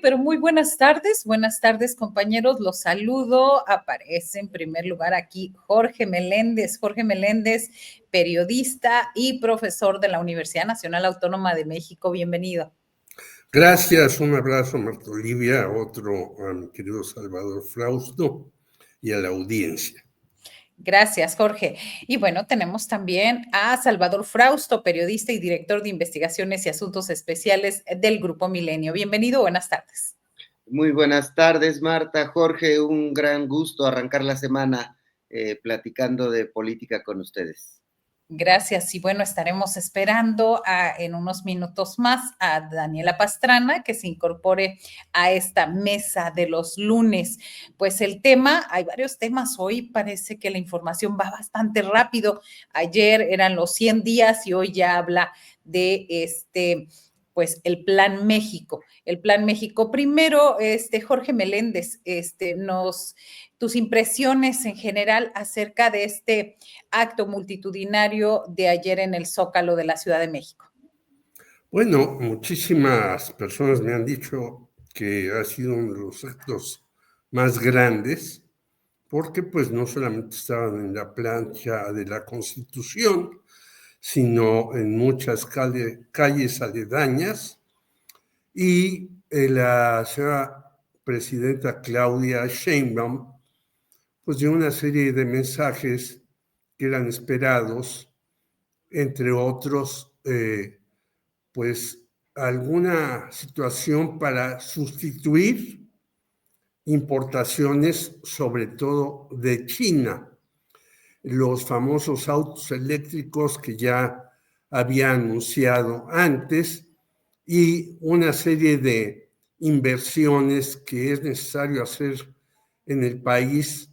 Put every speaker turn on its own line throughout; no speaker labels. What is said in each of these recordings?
Pero muy buenas tardes. Buenas tardes, compañeros. Los saludo. Aparece en primer lugar aquí Jorge Meléndez. Jorge Meléndez, periodista y profesor de la Universidad Nacional Autónoma de México. Bienvenido.
Gracias, un abrazo, Marta Olivia, otro a mi querido Salvador Frausto y a la audiencia.
Gracias, Jorge. Y bueno, tenemos también a Salvador Frausto, periodista y director de investigaciones y asuntos especiales del Grupo Milenio. Bienvenido, buenas tardes.
Muy buenas tardes, Marta, Jorge, un gran gusto arrancar la semana platicando de política con ustedes.
Gracias. Y bueno, estaremos esperando en unos minutos más a Daniela Pastrana que se incorpore a esta mesa de los lunes. Pues hay varios temas hoy, parece que la información va bastante rápido. Ayer eran los 100 días y hoy ya habla de pues el Plan México. El Plan México. Primero, Jorge Meléndez, tus impresiones en general acerca de este acto multitudinario de ayer en el Zócalo de la Ciudad de México.
Bueno, muchísimas personas me han dicho que ha sido uno de los actos más grandes, porque pues no solamente estaban en la plancha de la Constitución, sino en muchas calles aledañas, y la señora presidenta Claudia Sheinbaum pues dio una serie de mensajes que eran esperados, entre otros, pues alguna situación para sustituir importaciones, sobre todo de China, los famosos autos eléctricos que ya había anunciado antes y una serie de inversiones que es necesario hacer en el país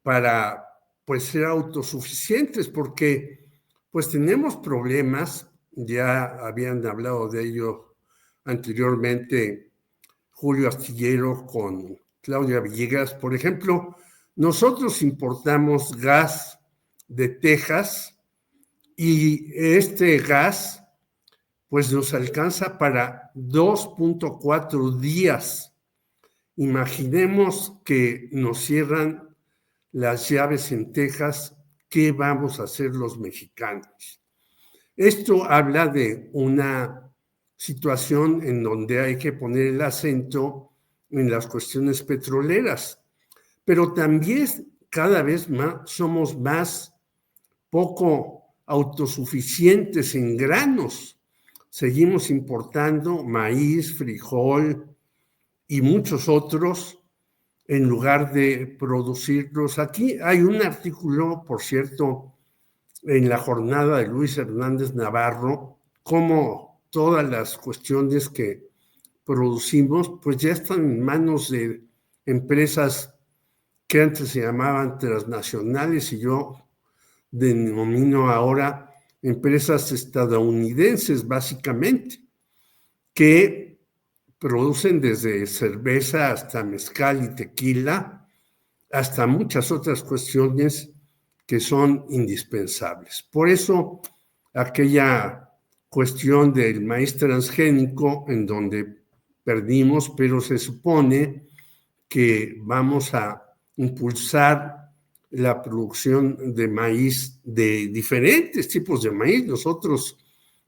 para pues ser autosuficientes, porque pues tenemos problemas, ya habían hablado de ello anteriormente Julio Astillero con Claudia Villegas. Por ejemplo, nosotros importamos gas de Texas y este gas pues nos alcanza para 2.4 días. Imaginemos que nos cierran las llaves en Texas, ¿qué vamos a hacer los mexicanos? Esto habla de una situación en donde hay que poner el acento en las cuestiones petroleras, pero también cada vez más somos más poco autosuficientes en granos. Seguimos importando maíz, frijol y muchos otros en lugar de producirlos. Aquí hay un artículo, por cierto, en la jornada de Luis Hernández Navarro, cómo todas las cuestiones que producimos, pues ya están en manos de empresas que antes se llamaban transnacionales y yo denomino ahora empresas estadounidenses, básicamente, que producen desde cerveza hasta mezcal y tequila, hasta muchas otras cuestiones que son indispensables. Por eso, aquella cuestión del maíz transgénico, en donde perdimos, pero se supone que vamos a impulsar la producción de maíz, de diferentes tipos de maíz. Nosotros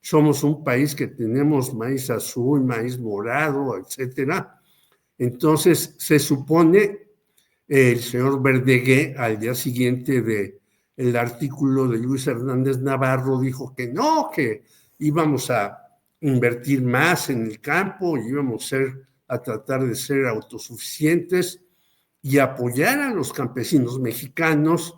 somos un país que tenemos maíz azul, maíz morado, etcétera. Entonces, se supone, el señor Verdegué, al día siguiente del artículo de Luis Hernández Navarro, dijo que no, que íbamos a invertir más en el campo, y íbamos a tratar de ser autosuficientes y apoyar a los campesinos mexicanos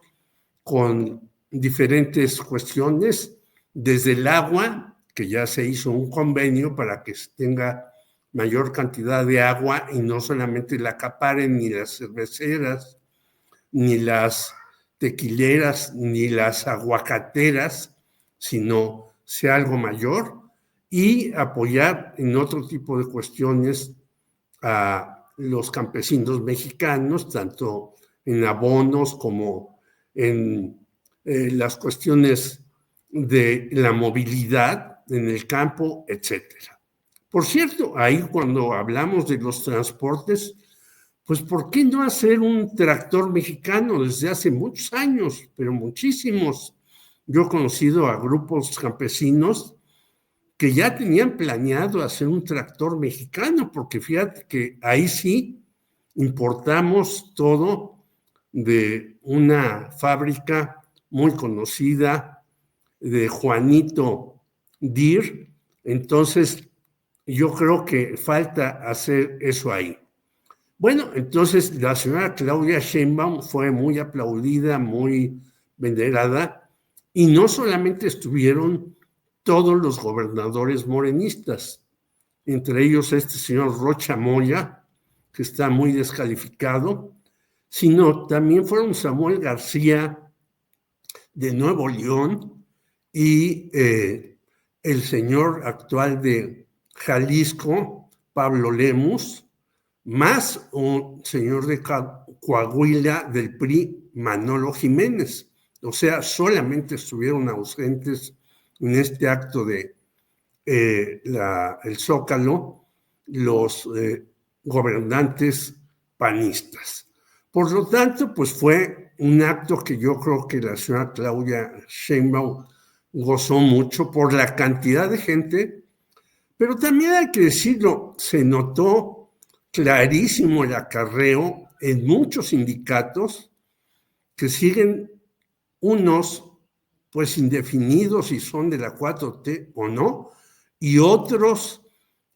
con diferentes cuestiones, desde el agua, que ya se hizo un convenio para que se tenga mayor cantidad de agua y no solamente la acaparen ni las cerveceras, ni las tequileras, ni las aguacateras, sino sea algo mayor, y apoyar en otro tipo de cuestiones a los campesinos mexicanos, tanto en abonos como en las cuestiones de la movilidad en el campo, etcétera. Por cierto, ahí cuando hablamos de los transportes, pues ¿por qué no hacer un tractor mexicano desde hace muchos años, pero muchísimos? Yo he conocido a grupos campesinos que ya tenían planeado hacer un tractor mexicano, porque fíjate que ahí sí importamos todo de una fábrica muy conocida de Juanito Dir. Entonces, yo creo que falta hacer eso ahí. Bueno, entonces la señora Claudia Sheinbaum fue muy aplaudida, muy venerada, y no solamente estuvieron todos los gobernadores morenistas, entre ellos este señor Rocha Moya, que está muy descalificado, sino también fueron Samuel García de Nuevo León y el señor actual de Jalisco, Pablo Lemus, más un señor de Coahuila del PRI, Manolo Jiménez. O sea, solamente estuvieron ausentes en este acto de el Zócalo los gobernantes panistas. Por lo tanto, pues fue un acto que yo creo que la señora Claudia Sheinbaum gozó mucho por la cantidad de gente, pero también hay que decirlo, se notó clarísimo el acarreo en muchos sindicatos que siguen unos pues indefinidos si son de la 4T o no, y otros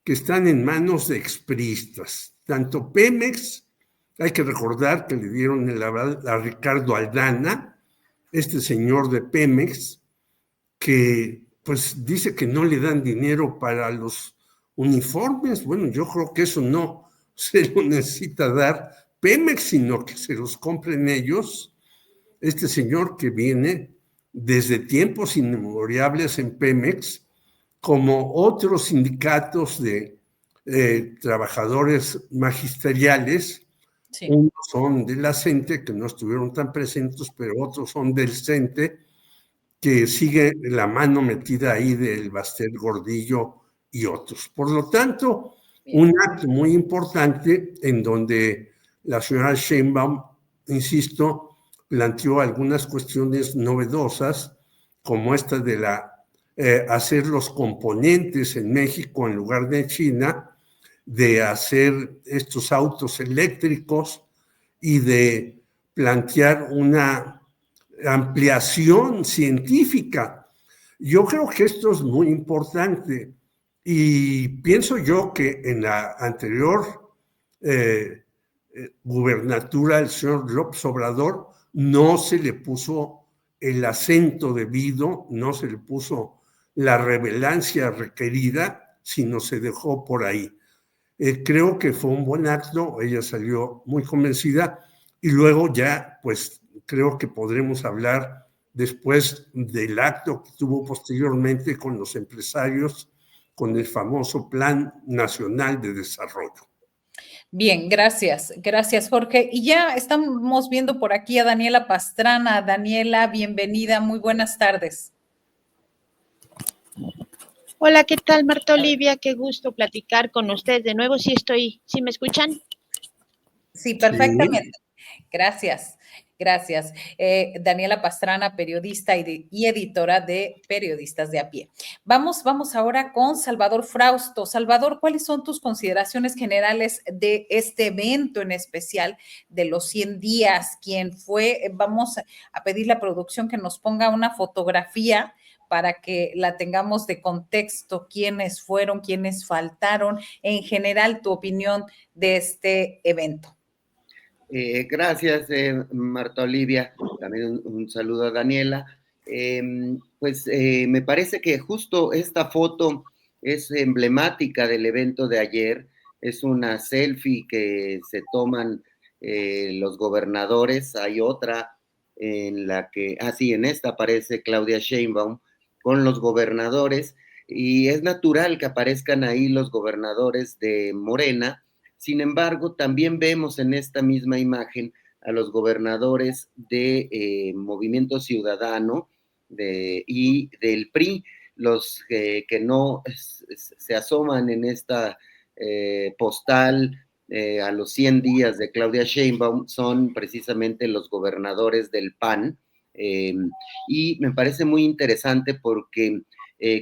que están en manos de expriistas. Tanto Pemex, hay que recordar que le dieron el aval a Ricardo Aldana, este señor de Pemex, que pues dice que no le dan dinero para los uniformes. Bueno, yo creo que eso no se lo necesita dar Pemex, sino que se los compren ellos. Este señor que viene desde tiempos inmemorables en Pemex, como otros sindicatos de trabajadores magisteriales. Sí. Unos son de la CENTE, que no estuvieron tan presentes, pero otros son del CENTE, que sigue la mano metida ahí del Baster Gordillo y otros. Por lo tanto, un acto muy importante en donde la señora Sheinbaum, insisto, planteó algunas cuestiones novedosas, como esta de hacer los componentes en México en lugar de China, de hacer estos autos eléctricos y de plantear una ampliación científica. Yo creo que esto es muy importante y pienso yo que en la anterior gubernatura del señor López Obrador no se le puso el acento debido, no se le puso la relevancia requerida, sino se dejó por ahí. Creo que fue un buen acto, ella salió muy convencida y luego ya, pues creo que podremos hablar después del acto que tuvo posteriormente con los empresarios, con el famoso Plan Nacional de Desarrollo.
Bien, gracias, gracias Jorge. Y ya estamos viendo por aquí a Daniela Pastrana. Daniela, bienvenida, muy buenas tardes.
Hola, ¿qué tal, Marta Olivia? Qué gusto platicar con ustedes de nuevo. ¿Sí me escuchan?
Sí, perfectamente. Sí. Gracias, gracias. Daniela Pastrana, periodista y editora de Periodistas de a Pie. Vamos ahora con Salvador Frausto. Salvador, ¿cuáles son tus consideraciones generales de este evento en especial de los 100 días? ¿Quién fue? Vamos a pedir la producción que nos ponga una fotografía para que la tengamos de contexto, quiénes fueron, quiénes faltaron, en general tu opinión de este evento.
Gracias, Marta Olivia. También un saludo a Daniela. Me parece que justo esta foto es emblemática del evento de ayer. Es una selfie que se toman los gobernadores. Hay otra en la que, en esta aparece Claudia Sheinbaum con los gobernadores y es natural que aparezcan ahí los gobernadores de Morena. Sin embargo, también vemos en esta misma imagen a los gobernadores de Movimiento Ciudadano y del PRI, los que no se asoman en esta postal a los 100 días de Claudia Sheinbaum son precisamente los gobernadores del PAN, y me parece muy interesante porque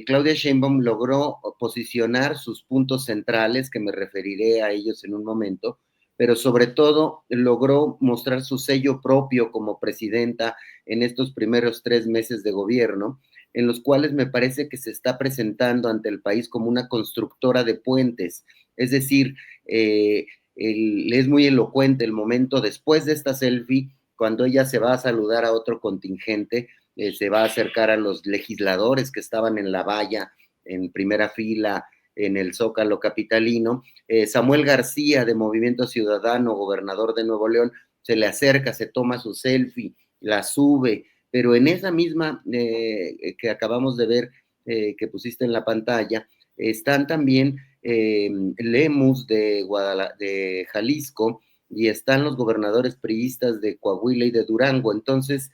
Claudia Sheinbaum logró posicionar sus puntos centrales, que me referiré a ellos en un momento, pero sobre todo logró mostrar su sello propio como presidenta en estos primeros 3 meses de gobierno, en los cuales me parece que se está presentando ante el país como una constructora de puentes. Es decir, es muy elocuente el momento después de esta selfie, cuando ella se va a saludar a otro contingente, se va a acercar a los legisladores que estaban en la valla, en primera fila, en el Zócalo capitalino. Samuel García, de Movimiento Ciudadano, gobernador de Nuevo León, se le acerca, se toma su selfie, la sube, pero en esa misma que acabamos de ver, que pusiste en la pantalla, están también Lemus de Jalisco, y están los gobernadores priistas de Coahuila y de Durango. Entonces,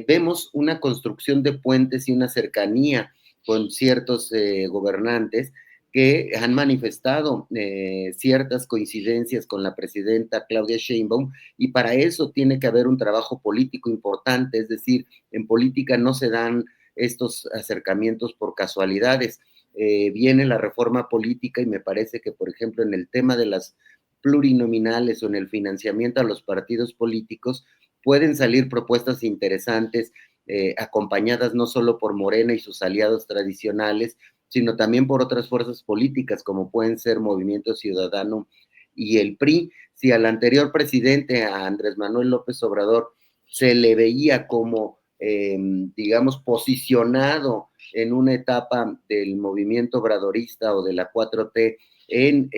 vemos una construcción de puentes y una cercanía con ciertos gobernantes que han manifestado ciertas coincidencias con la presidenta Claudia Sheinbaum, y para eso tiene que haber un trabajo político importante. Es decir, en política no se dan estos acercamientos por casualidades. Viene la reforma política y me parece que, por ejemplo, en el tema de las plurinominales o en el financiamiento a los partidos políticos, pueden salir propuestas interesantes, acompañadas no solo por Morena y sus aliados tradicionales, sino también por otras fuerzas políticas, como pueden ser Movimiento Ciudadano y el PRI. Si al anterior presidente, a Andrés Manuel López Obrador, se le veía como, digamos, posicionado en una etapa del movimiento obradorista o de la 4T en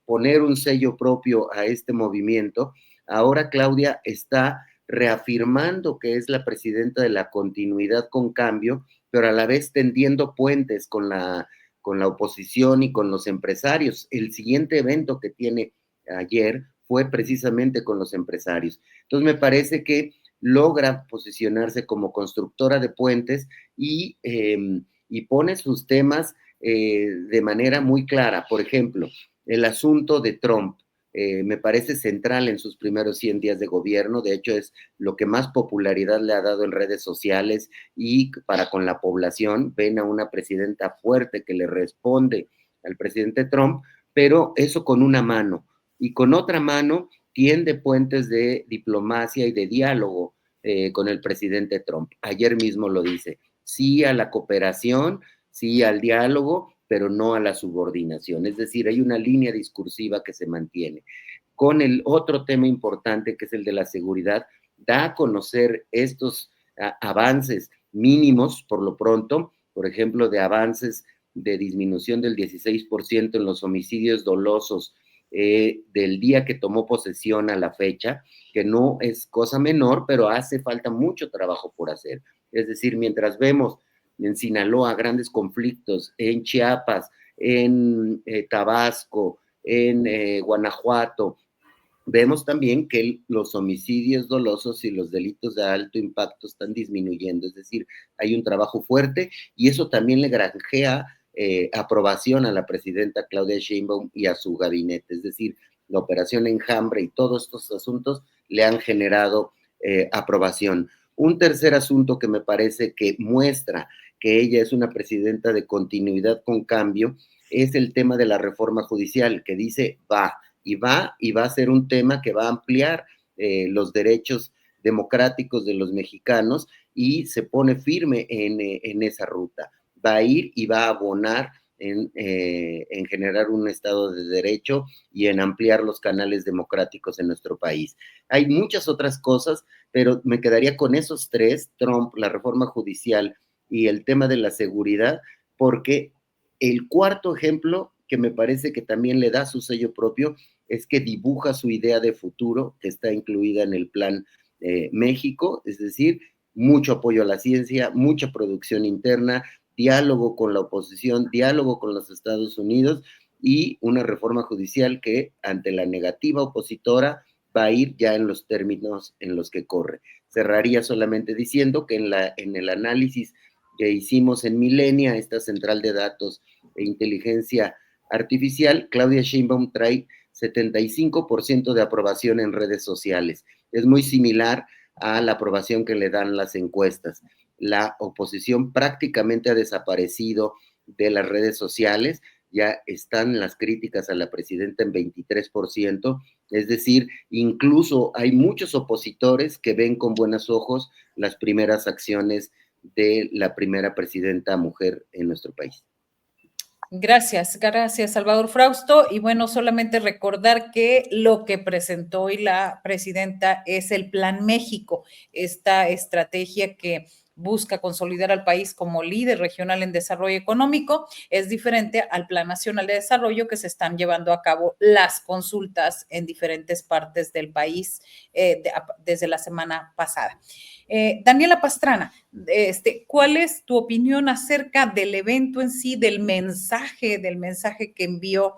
poner un sello propio a este movimiento, ahora Claudia está reafirmando que es la presidenta de la continuidad con cambio, pero a la vez tendiendo puentes con la oposición y con los empresarios. El siguiente evento que tiene ayer fue precisamente con los empresarios. Entonces me parece que logra posicionarse como constructora de puentes y pone sus temas de manera muy clara. Por ejemplo, el asunto de Trump me parece central en sus primeros 100 días de gobierno. De hecho, es lo que más popularidad le ha dado en redes sociales y para con la población. Ven a una presidenta fuerte que le responde al presidente Trump, pero eso con una mano, y con otra mano tiende puentes de diplomacia y de diálogo con el presidente Trump. Ayer mismo lo dice: sí a la cooperación, sí al diálogo, pero no a la subordinación. Es decir, hay una línea discursiva que se mantiene. Con el otro tema importante, que es el de la seguridad, da a conocer estos avances mínimos, por lo pronto, por ejemplo, de avances de disminución del 16% en los homicidios dolosos del día que tomó posesión a la fecha, que no es cosa menor, pero hace falta mucho trabajo por hacer. Es decir, mientras vemos en Sinaloa grandes conflictos, en Chiapas, en Tabasco, en Guanajuato, vemos también que los homicidios dolosos y los delitos de alto impacto están disminuyendo. Es decir, hay un trabajo fuerte, y eso también le granjea aprobación a la presidenta Claudia Sheinbaum y a su gabinete. Es decir, la operación Enjambre y todos estos asuntos le han generado aprobación. Un tercer asunto que me parece que muestra que ella es una presidenta de continuidad con cambio es el tema de la reforma judicial, que dice va a ser un tema que va a ampliar los derechos democráticos de los mexicanos, y se pone firme en esa ruta. Va a ir y va a abonar en generar un Estado de Derecho y en ampliar los canales democráticos en nuestro país. Hay muchas otras cosas, pero me quedaría con esos tres: Trump, la reforma judicial y el tema de la seguridad, porque el cuarto ejemplo, que me parece que también le da su sello propio, es que dibuja su idea de futuro, que está incluida en el Plan México, es decir, mucho apoyo a la ciencia, mucha producción interna, diálogo con la oposición, diálogo con los Estados Unidos, y una reforma judicial que, ante la negativa opositora, va a ir ya en los términos en los que corre. Cerraría solamente diciendo que en el análisis que hicimos en Millenia, esta central de datos e inteligencia artificial, Claudia Sheinbaum trae 75% de aprobación en redes sociales. Es muy similar a la aprobación que le dan las encuestas. La oposición prácticamente ha desaparecido de las redes sociales, ya están las críticas a la presidenta en 23%, es decir, incluso hay muchos opositores que ven con buenos ojos las primeras acciones de la primera presidenta mujer en nuestro país.
Gracias, Salvador Frausto. Y bueno, solamente recordar que lo que presentó hoy la presidenta es el Plan México, esta estrategia que busca consolidar al país como líder regional en desarrollo económico. Es diferente al Plan Nacional de Desarrollo, que se están llevando a cabo las consultas en diferentes partes del país desde la semana pasada. Daniela Pastrana, ¿cuál es tu opinión acerca del evento en sí, del mensaje que envió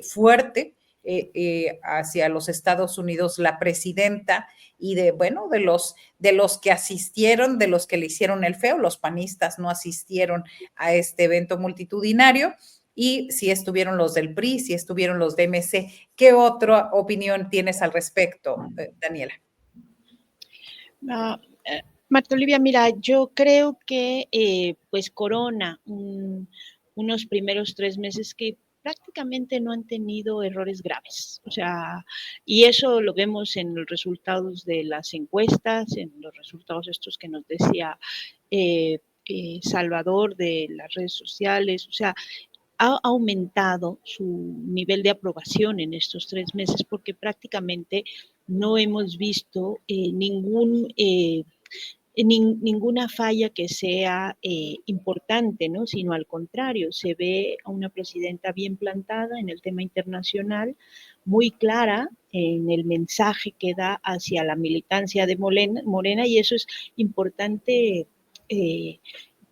fuerte hacia los Estados Unidos la presidenta y de los que asistieron, de los que le hicieron el feo? Los panistas no asistieron a este evento multitudinario. Y si estuvieron los del PRI, si estuvieron los de MC, ¿qué otra opinión tienes al respecto, Daniela?
Marta Olivia, mira, yo creo que pues corona unos primeros 3 meses que prácticamente no han tenido errores graves. O sea, y eso lo vemos en los resultados de las encuestas, en los resultados estos que nos decía Salvador de las redes sociales. O sea, ha aumentado su nivel de aprobación en estos 3 meses porque prácticamente no hemos visto ninguna falla que sea importante, ¿no? Sino al contrario, se ve a una presidenta bien plantada en el tema internacional, muy clara en el mensaje que da hacia la militancia de Morena, y eso es importante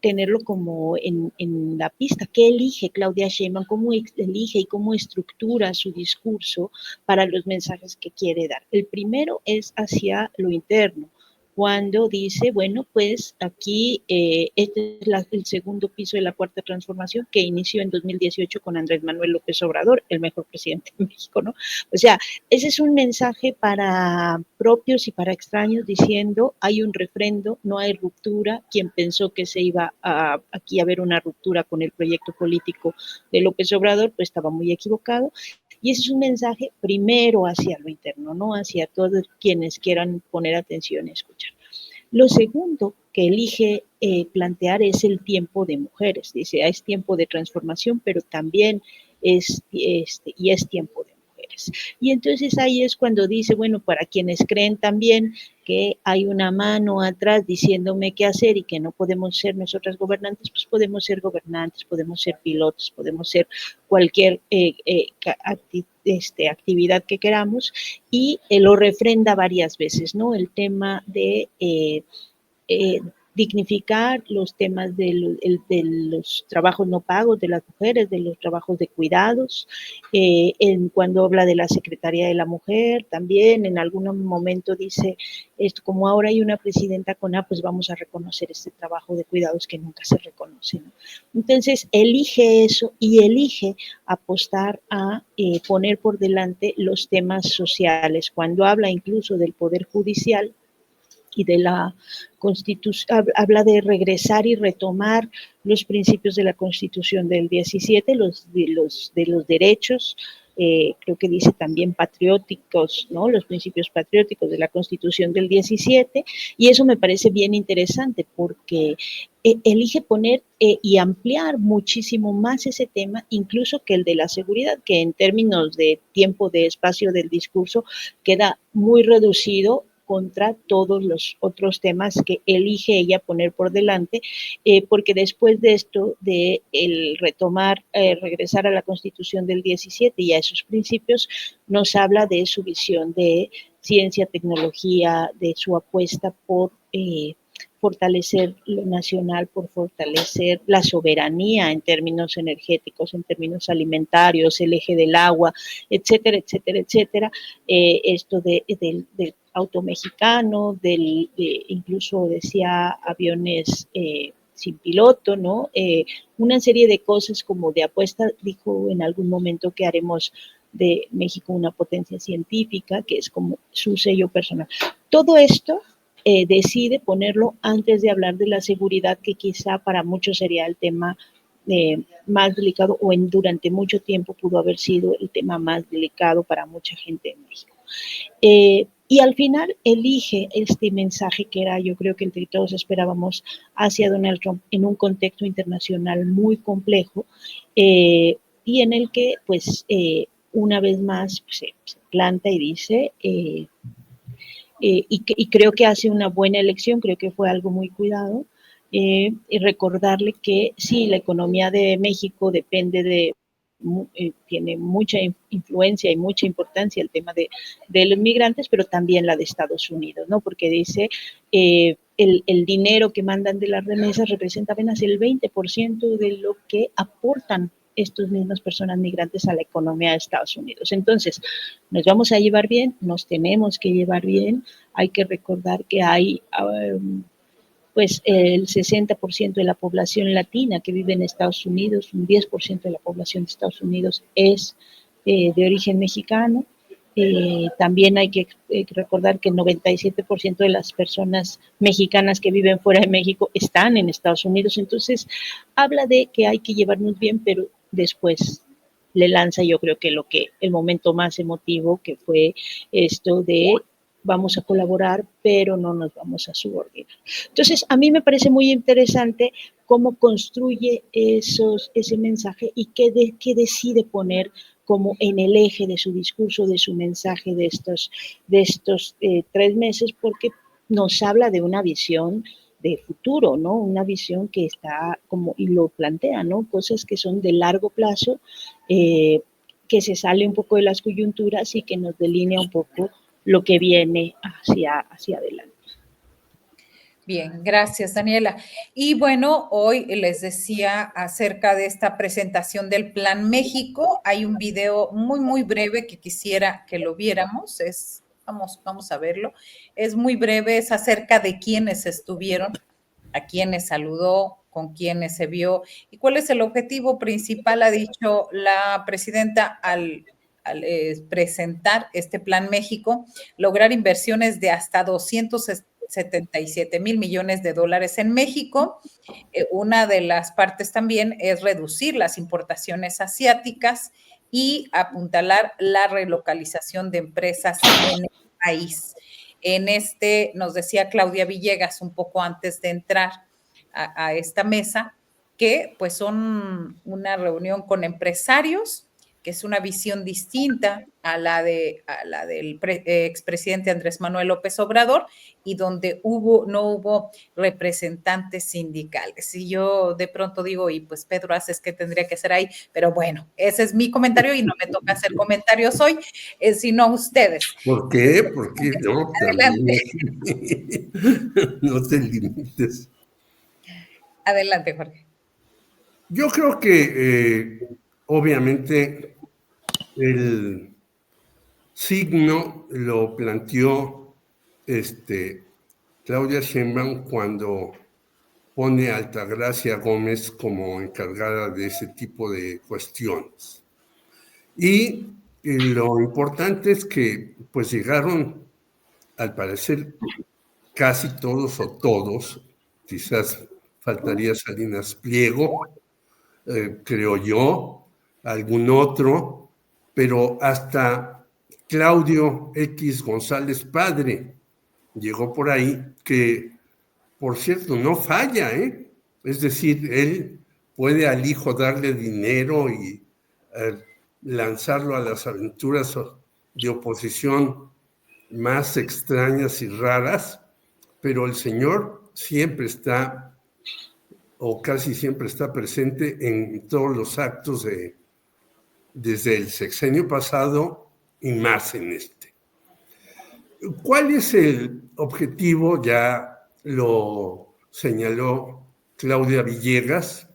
tenerlo como en la pista. ¿Qué elige Claudia Sheinbaum? ¿Cómo elige y cómo estructura su discurso para los mensajes que quiere dar? El primero es hacia lo interno, cuando dice, bueno, pues aquí este es el segundo piso de la Cuarta Transformación que inició en 2018 con Andrés Manuel López Obrador, el mejor presidente de México, ¿no? O sea, ese es un mensaje para propios y para extraños diciendo, hay un refrendo, no hay ruptura. Quien pensó que se iba aquí a haber una ruptura con el proyecto político de López Obrador, pues estaba muy equivocado. Y ese es un mensaje primero hacia lo interno, no hacia todos quienes quieran poner atención y escuchar. Lo segundo que elige plantear es el tiempo de mujeres. Dice, es tiempo de transformación, pero también es tiempo de mujeres. Y entonces ahí es cuando dice, bueno, para quienes creen también que hay una mano atrás diciéndome qué hacer y que no podemos ser nosotras gobernantes, pues podemos ser gobernantes, podemos ser pilotos, podemos ser cualquier actividad que queramos, y lo refrenda varias veces, ¿no? El tema de dignificar los temas de los trabajos no pagos de las mujeres, de los trabajos de cuidados, cuando habla de la Secretaría de la Mujer, también en algún momento dice, esto, como ahora hay una presidenta con pues vamos a reconocer este trabajo de cuidados que nunca se reconoce, ¿no? Entonces, elige eso y elige apostar a poner por delante los temas sociales. Cuando habla incluso del Poder Judicial y de la Constitución, habla de regresar y retomar los principios de la Constitución del 17, de los derechos, creo que dice también patrióticos, ¿no? Los principios patrióticos de la Constitución del 17, y eso me parece bien interesante porque elige poner y ampliar muchísimo más ese tema, incluso que el de la seguridad, que en términos de tiempo, de espacio del discurso, queda muy reducido contra todos los otros temas que elige ella poner por delante, porque después de esto, de el regresar a la Constitución del 17 y a esos principios, nos habla de su visión de ciencia, tecnología, de su apuesta por fortalecer lo nacional, por fortalecer la soberanía en términos energéticos, en términos alimentarios, el eje del agua, etcétera, etcétera, etcétera. Esto del auto mexicano, incluso decía aviones sin piloto, ¿no? Una serie de cosas como de apuesta, dijo en algún momento que haremos de México una potencia científica, que es como su sello personal. Todo esto decide ponerlo antes de hablar de la seguridad, que quizá para muchos sería el tema más delicado, o durante mucho tiempo pudo haber sido el tema más delicado para mucha gente en México. Y al final elige este mensaje que era, yo creo que entre todos esperábamos, hacia Donald Trump en un contexto internacional muy complejo, y en el que, pues, una vez más se planta y dice, y creo que hace una buena elección, creo que fue algo muy cuidado, y recordarle que sí, la economía de México depende de, tiene mucha influencia y mucha importancia el tema de los migrantes, pero también la de Estados Unidos, ¿no? Porque dice, el dinero que mandan de las remesas representa apenas el 20% de lo que aportan estas mismas personas migrantes a la economía de Estados Unidos. Entonces, nos vamos a llevar bien, nos tenemos que llevar bien, hay que recordar que hay pues el 60% de la población latina que vive en Estados Unidos, un 10% de la población de Estados Unidos es de origen mexicano. También hay que recordar que el 97% de las personas mexicanas que viven fuera de México están en Estados Unidos. Entonces, habla de que hay que llevarnos bien, pero después le lanza, yo creo que el momento más emotivo, que fue esto de vamos a colaborar, pero no nos vamos a subordinar. Entonces, a mí me parece muy interesante cómo construye ese mensaje y qué decide poner como en el eje de su discurso, de su mensaje de estos 3 meses, porque nos habla de una visión de futuro, ¿no? Una visión que está como, y lo plantea, ¿no? Cosas que son de largo plazo, que se sale un poco de las coyunturas y que nos delinea un poco lo que viene hacia adelante.
Bien, gracias, Daniela. Y bueno, hoy les decía acerca de esta presentación del Plan México. Hay un video muy, muy breve que quisiera que lo viéramos. Vamos a verlo. Es muy breve, es acerca de quiénes estuvieron, a quiénes saludó, con quiénes se vio y cuál es el objetivo principal, ha dicho la presidenta al presentar este Plan México, lograr inversiones de hasta 277 mil millones de dólares en México. Una de las partes también es reducir las importaciones asiáticas y apuntalar la relocalización de empresas en el país. En nos decía Claudia Villegas un poco antes de entrar a esta mesa, que pues son una reunión con empresarios, que es una visión distinta a la del expresidente Andrés Manuel López Obrador, y donde no hubo representantes sindicales. Y yo de pronto digo, y pues Pedro Aces, ¿qué tendría que hacer ahí? Pero bueno, ese es mi comentario y no me toca hacer comentarios hoy, sino ustedes.
¿Por qué? Porque no,
Adelante.
No te limites.
Adelante, Jorge.
Yo creo que obviamente el signo lo planteó Claudia Sheinbaum cuando pone a Altagracia Gómez como encargada de ese tipo de cuestiones. Y lo importante es que pues llegaron, al parecer, casi todos o todos, quizás faltaría Salinas Pliego, creo yo, algún otro, pero hasta Claudio X González Padre llegó por ahí, que por cierto no falla, ¿eh? Es decir, él puede al hijo darle dinero y lanzarlo a las aventuras de oposición más extrañas y raras, pero el señor siempre está, o casi siempre está presente en todos los actos desde el sexenio pasado y más en este. ¿Cuál es el objetivo? Ya lo señaló Claudia Villegas,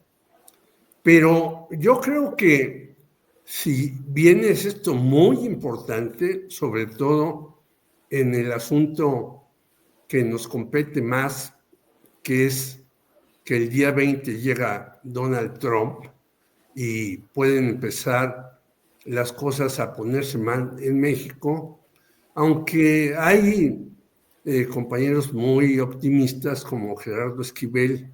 pero yo creo que si bien es esto muy importante, sobre todo en el asunto que nos compete más, que es que el día 20 llega Donald Trump y pueden empezar las cosas a ponerse mal en México, aunque hay compañeros muy optimistas como Gerardo Esquivel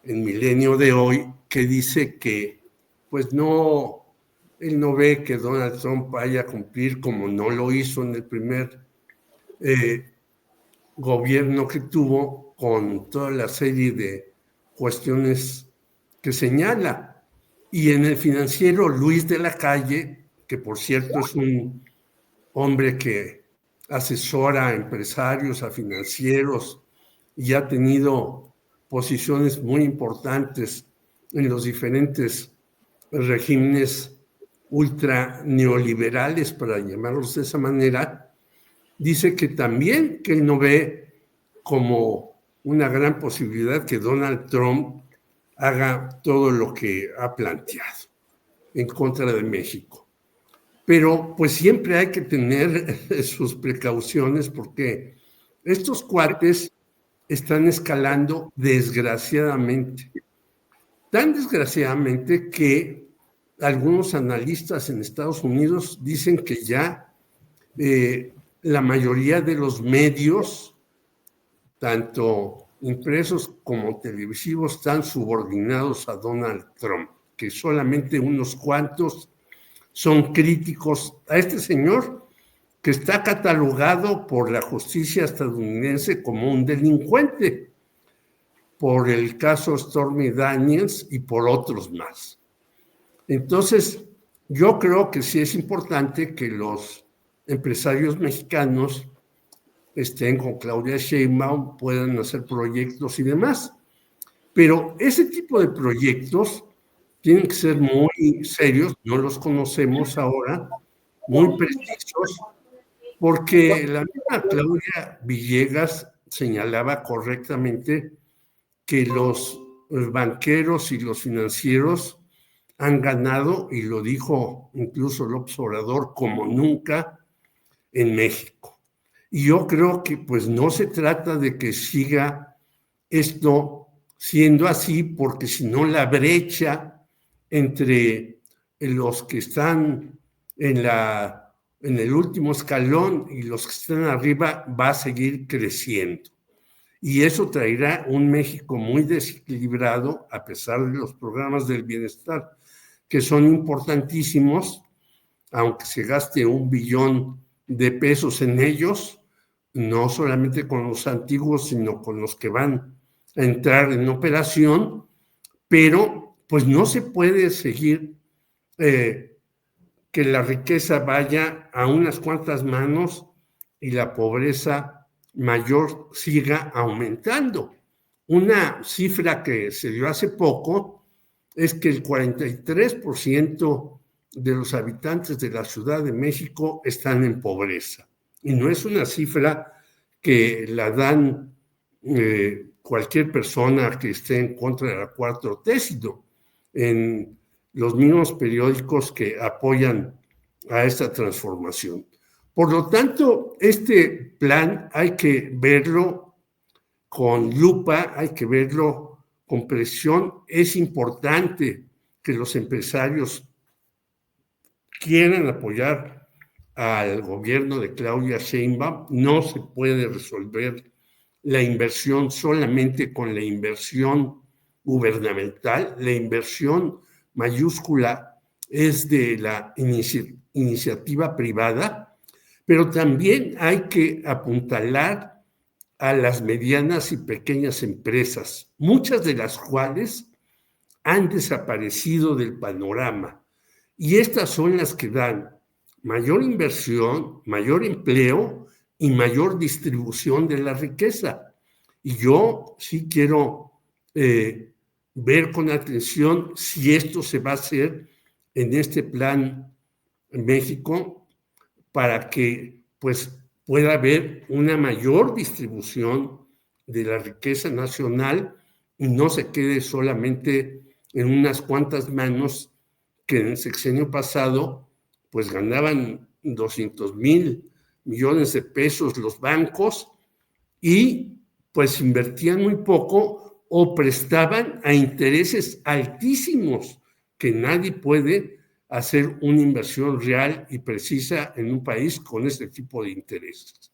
en Milenio de Hoy, que dice que pues no, él no ve que Donald Trump vaya a cumplir como no lo hizo en el primer gobierno que tuvo, con toda la serie de cuestiones que señala. Y en el Financiero, Luis de la Calle, que por cierto es un hombre que asesora a empresarios, a financieros, y ha tenido posiciones muy importantes en los diferentes regímenes ultra neoliberales, para llamarlos de esa manera, dice que también que él no ve como una gran posibilidad que Donald Trump haga todo lo que ha planteado en contra de México. Pero pues siempre hay que tener sus precauciones, porque estos cuates están escalando desgraciadamente. Tan desgraciadamente que algunos analistas en Estados Unidos dicen que ya la mayoría de los medios, tanto impresos como televisivos, están subordinados a Donald Trump, que solamente unos cuantos son críticos a este señor, que está catalogado por la justicia estadounidense como un delincuente, por el caso Stormy Daniels y por otros más. Entonces, yo creo que sí es importante que los empresarios mexicanos estén con Claudia Sheinbaum, puedan hacer proyectos y demás. Pero ese tipo de proyectos tienen que ser muy serios, no los conocemos ahora, muy precisos, porque la misma Claudia Villegas señalaba correctamente que los banqueros y los financieros han ganado, y lo dijo incluso López Obrador, como nunca en México. Y yo creo que pues no se trata de que siga esto siendo así, porque si no la brecha entre los que están en el último escalón y los que están arriba va a seguir creciendo. Y eso traerá un México muy desequilibrado, a pesar de los programas del bienestar, que son importantísimos, aunque se gaste $1 billón en ellos, no solamente con los antiguos, sino con los que van a entrar en operación, pero pues no se puede seguir que la riqueza vaya a unas cuantas manos y la pobreza mayor siga aumentando. Una cifra que se dio hace poco es que el 43% de los habitantes de la Ciudad de México están en pobreza. Y no es una cifra que la dan cualquier persona que esté en contra de la 4T, sino en los mismos periódicos que apoyan a esta transformación. Por lo tanto, este plan hay que verlo con lupa, hay que verlo con presión. Es importante que los empresarios quieran apoyar al gobierno de Claudia Sheinbaum. No se puede resolver la inversión solamente con la inversión gubernamental. La inversión mayúscula es de la iniciativa privada, pero también hay que apuntalar a las medianas y pequeñas empresas, muchas de las cuales han desaparecido del panorama. Y estas son las que dan mayor inversión, mayor empleo y mayor distribución de la riqueza. Y yo sí quiero ver con atención si esto se va a hacer en este plan en México, para que pues pueda haber una mayor distribución de la riqueza nacional y no se quede solamente en unas cuantas manos que en el sexenio pasado pues ganaban 200,000 millones de pesos los bancos y pues invertían muy poco o prestaban a intereses altísimos, que nadie puede hacer una inversión real y precisa en un país con este tipo de intereses.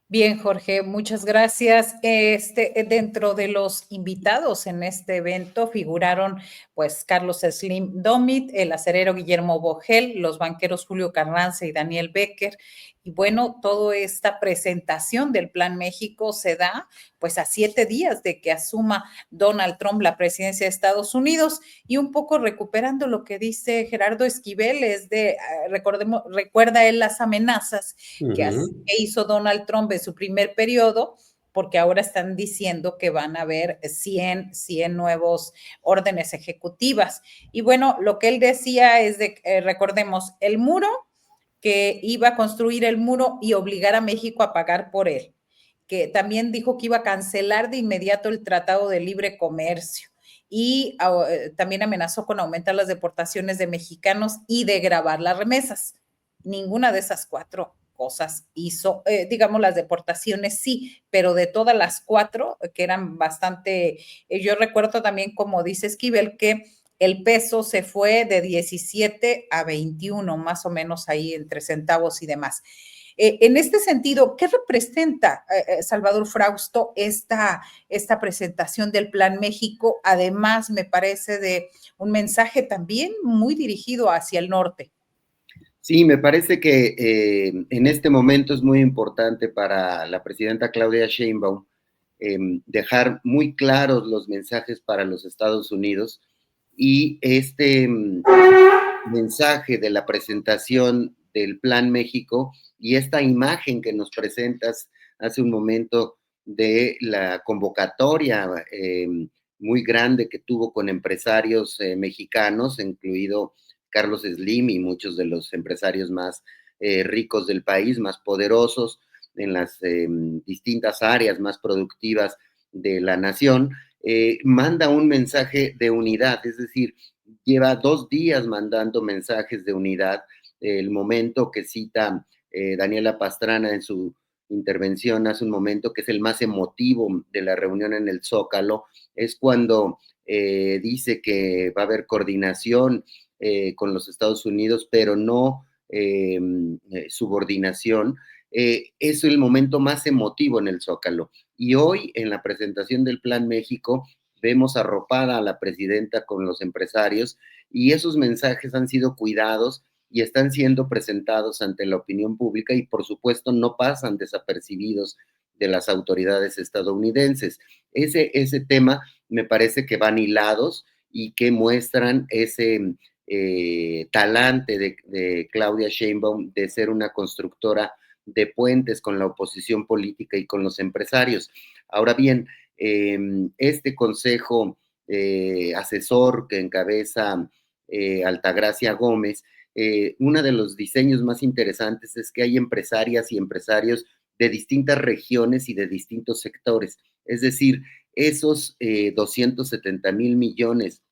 Bien, Jorge, muchas gracias. Dentro de los invitados en este evento figuraron, pues, Carlos Slim Domit, el acerero Guillermo Vogel, los banqueros Julio Carranza y Daniel Becker. Y bueno, toda esta presentación del Plan México se da, pues, a 7 días de que asuma Donald Trump la presidencia de Estados Unidos. Y un poco recuperando lo que dice Gerardo Esquivel, recuerda él las amenazas que hizo Donald Trump en su primer periodo, porque ahora están diciendo que van a haber 100 nuevos órdenes ejecutivas. Y bueno, lo que él decía es recordemos, el muro, que iba a construir el muro y obligar a México a pagar por él, que también dijo que iba a cancelar de inmediato el Tratado de Libre Comercio y también amenazó con aumentar las deportaciones de mexicanos y de gravar las remesas. Ninguna de esas 4 cosas hizo, digamos, las deportaciones sí, pero de todas las 4, que eran bastante, yo recuerdo también, como dice Esquivel, que el peso se fue de 17 a 21, más o menos ahí entre centavos y demás. En este sentido, ¿qué representa, Salvador Frausto, esta presentación del Plan México? Además, me parece de un mensaje también muy dirigido hacia el norte.
Sí, me parece que en este momento es muy importante para la presidenta Claudia Sheinbaum dejar muy claros los mensajes para los Estados Unidos, y este mensaje de la presentación del Plan México y esta imagen que nos presentas hace un momento de la convocatoria muy grande que tuvo con empresarios mexicanos, incluido Carlos Slim y muchos de los empresarios más ricos del país, más poderosos en las distintas áreas más productivas de la nación, manda un mensaje de unidad, es decir, lleva 2 días mandando mensajes de unidad. El momento que cita Daniela Pastrana en su intervención hace un momento, que es el más emotivo de la reunión en el Zócalo, es cuando dice que va a haber coordinación con los Estados Unidos, pero no subordinación. Es el momento más emotivo en el Zócalo. Y hoy, en la presentación del Plan México, vemos arropada a la presidenta con los empresarios, y esos mensajes han sido cuidados y están siendo presentados ante la opinión pública, y por supuesto no pasan desapercibidos de las autoridades estadounidenses. Ese tema me parece que van hilados y que muestran ese talante de Claudia Sheinbaum de ser una constructora de puentes con la oposición política y con los empresarios. Ahora bien, este consejo asesor que encabeza Altagracia Gómez, uno de los diseños más interesantes es que hay empresarias y empresarios de distintas regiones y de distintos sectores. Es decir, esos 270,000 millones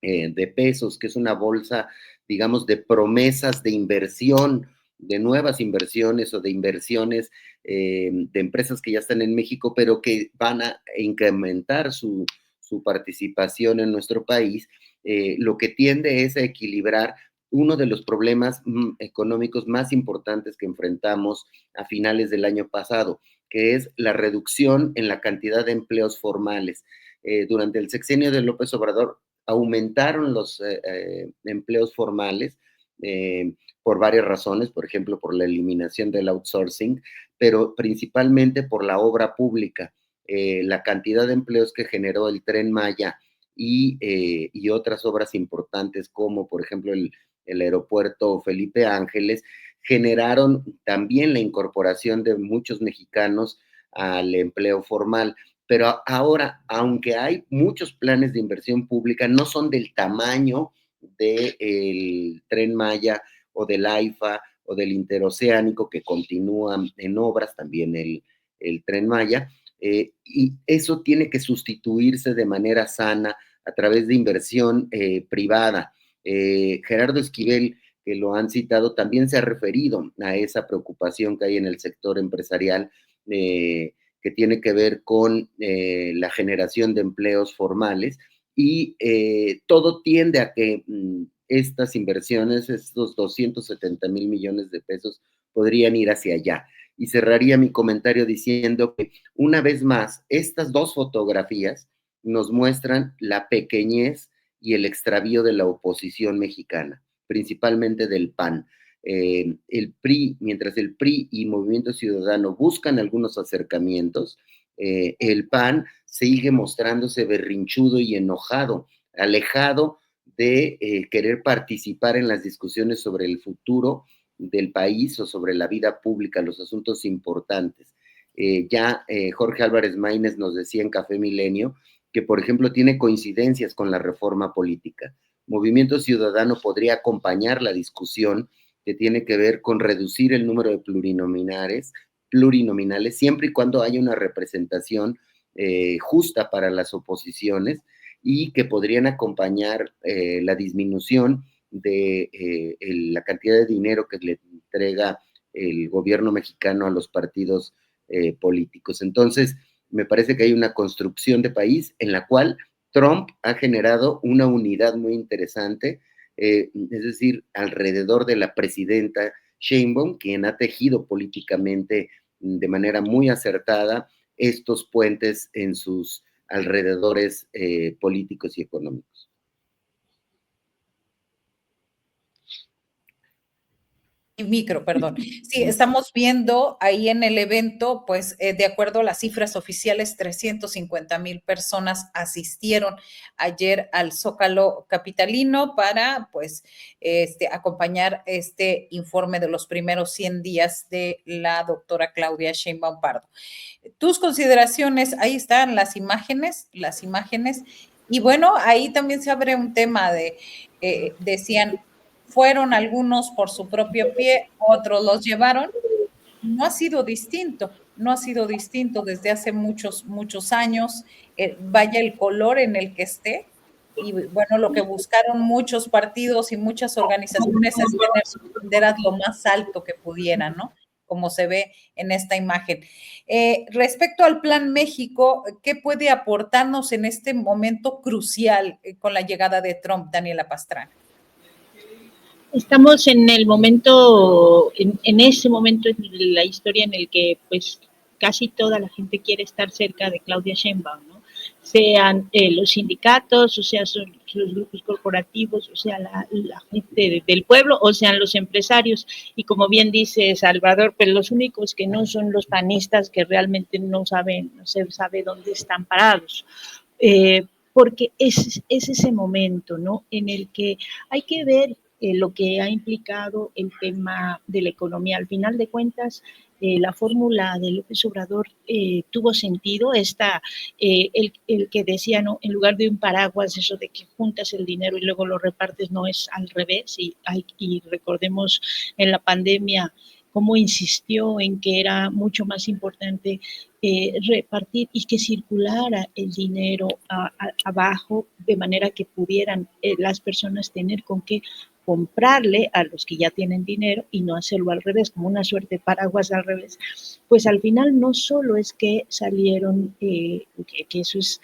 de pesos, que es una bolsa, digamos, de promesas de inversión, de nuevas inversiones o de inversiones de empresas que ya están en México, pero que van a incrementar su participación en nuestro país, lo que tiende es a equilibrar uno de los problemas económicos más importantes que enfrentamos a finales del año pasado, que es la reducción en la cantidad de empleos formales. Durante el sexenio de López Obrador aumentaron los empleos formales por varias razones, por ejemplo, por la eliminación del outsourcing, pero principalmente por la obra pública. La cantidad de empleos que generó el Tren Maya y otras obras importantes, como por ejemplo el aeropuerto Felipe Ángeles, generaron también la incorporación de muchos mexicanos al empleo formal. Pero ahora, aunque hay muchos planes de inversión pública, no son del tamaño del Tren Maya o del AIFA o del Interoceánico, que continúan en obras, también el Tren Maya, y eso tiene que sustituirse de manera sana a través de inversión privada. Gerardo Esquivel, que lo han citado, también se ha referido a esa preocupación que hay en el sector empresarial que tiene que ver con la generación de empleos formales, y todo tiende a que estas inversiones, estos 270,000 millones de pesos, podrían ir hacia allá. Y cerraría mi comentario diciendo que, una vez más, estas dos fotografías nos muestran la pequeñez y el extravío de la oposición mexicana, principalmente del PAN. El PRI, mientras el PRI y Movimiento Ciudadano buscan algunos acercamientos, el PAN sigue mostrándose berrinchudo y enojado, alejado de querer participar en las discusiones sobre el futuro del país o sobre la vida pública, los asuntos importantes. Jorge Álvarez Maínez nos decía en Café Milenio que, por ejemplo, tiene coincidencias con la reforma política. Movimiento Ciudadano podría acompañar la discusión que tiene que ver con reducir el número de plurinominales, siempre y cuando haya una representación justa para las oposiciones, y que podrían acompañar la disminución de la cantidad de dinero que le entrega el gobierno mexicano a los partidos políticos. Entonces, me parece que hay una construcción de país en la cual Trump ha generado una unidad muy interesante, es decir, alrededor de la presidenta Sheinbaum, quien ha tejido políticamente de manera muy acertada estos puentes en sus alrededores políticos y económicos.
Perdón. Sí, estamos viendo ahí en el evento, pues de acuerdo a las cifras oficiales, 350,000 personas asistieron ayer al Zócalo capitalino para, pues, acompañar este informe de los primeros 100 días de la doctora Claudia Sheinbaum Pardo. Tus consideraciones, ahí están las imágenes, y bueno, ahí también se abre un tema decían, fueron algunos por su propio pie, otros los llevaron. No ha sido distinto desde hace muchos, muchos años, vaya el color en el que esté, y bueno, lo que buscaron muchos partidos y muchas organizaciones es tener sus banderas lo más alto que pudieran, ¿no? Como se ve en esta imagen. Respecto al Plan México, ¿qué puede aportarnos en este momento crucial con la llegada de Trump, Daniela Pastrana?
Estamos en el momento, en ese momento en la historia en el que pues casi toda la gente quiere estar cerca de Claudia Sheinbaum, ¿no? Sean los sindicatos, o sea, son los grupos corporativos, o sea, la gente del pueblo, o sean los empresarios. Y como bien dice Salvador, pues los únicos que no son los panistas, que realmente no se sabe dónde están parados. Porque es ese momento, ¿no?, en el que hay que ver lo que ha implicado el tema de la economía. Al final de cuentas, la fórmula de López Obrador tuvo sentido, el que decía, ¿no?, en lugar de un paraguas, eso de que juntas el dinero y luego lo repartes, no es al revés, y recordemos en la pandemia cómo insistió en que era mucho más importante repartir y que circulara el dinero abajo, de manera que pudieran las personas tener con qué comprarle a los que ya tienen dinero y no hacerlo al revés, como una suerte de paraguas al revés. Pues al final no solo es que salieron, que eso es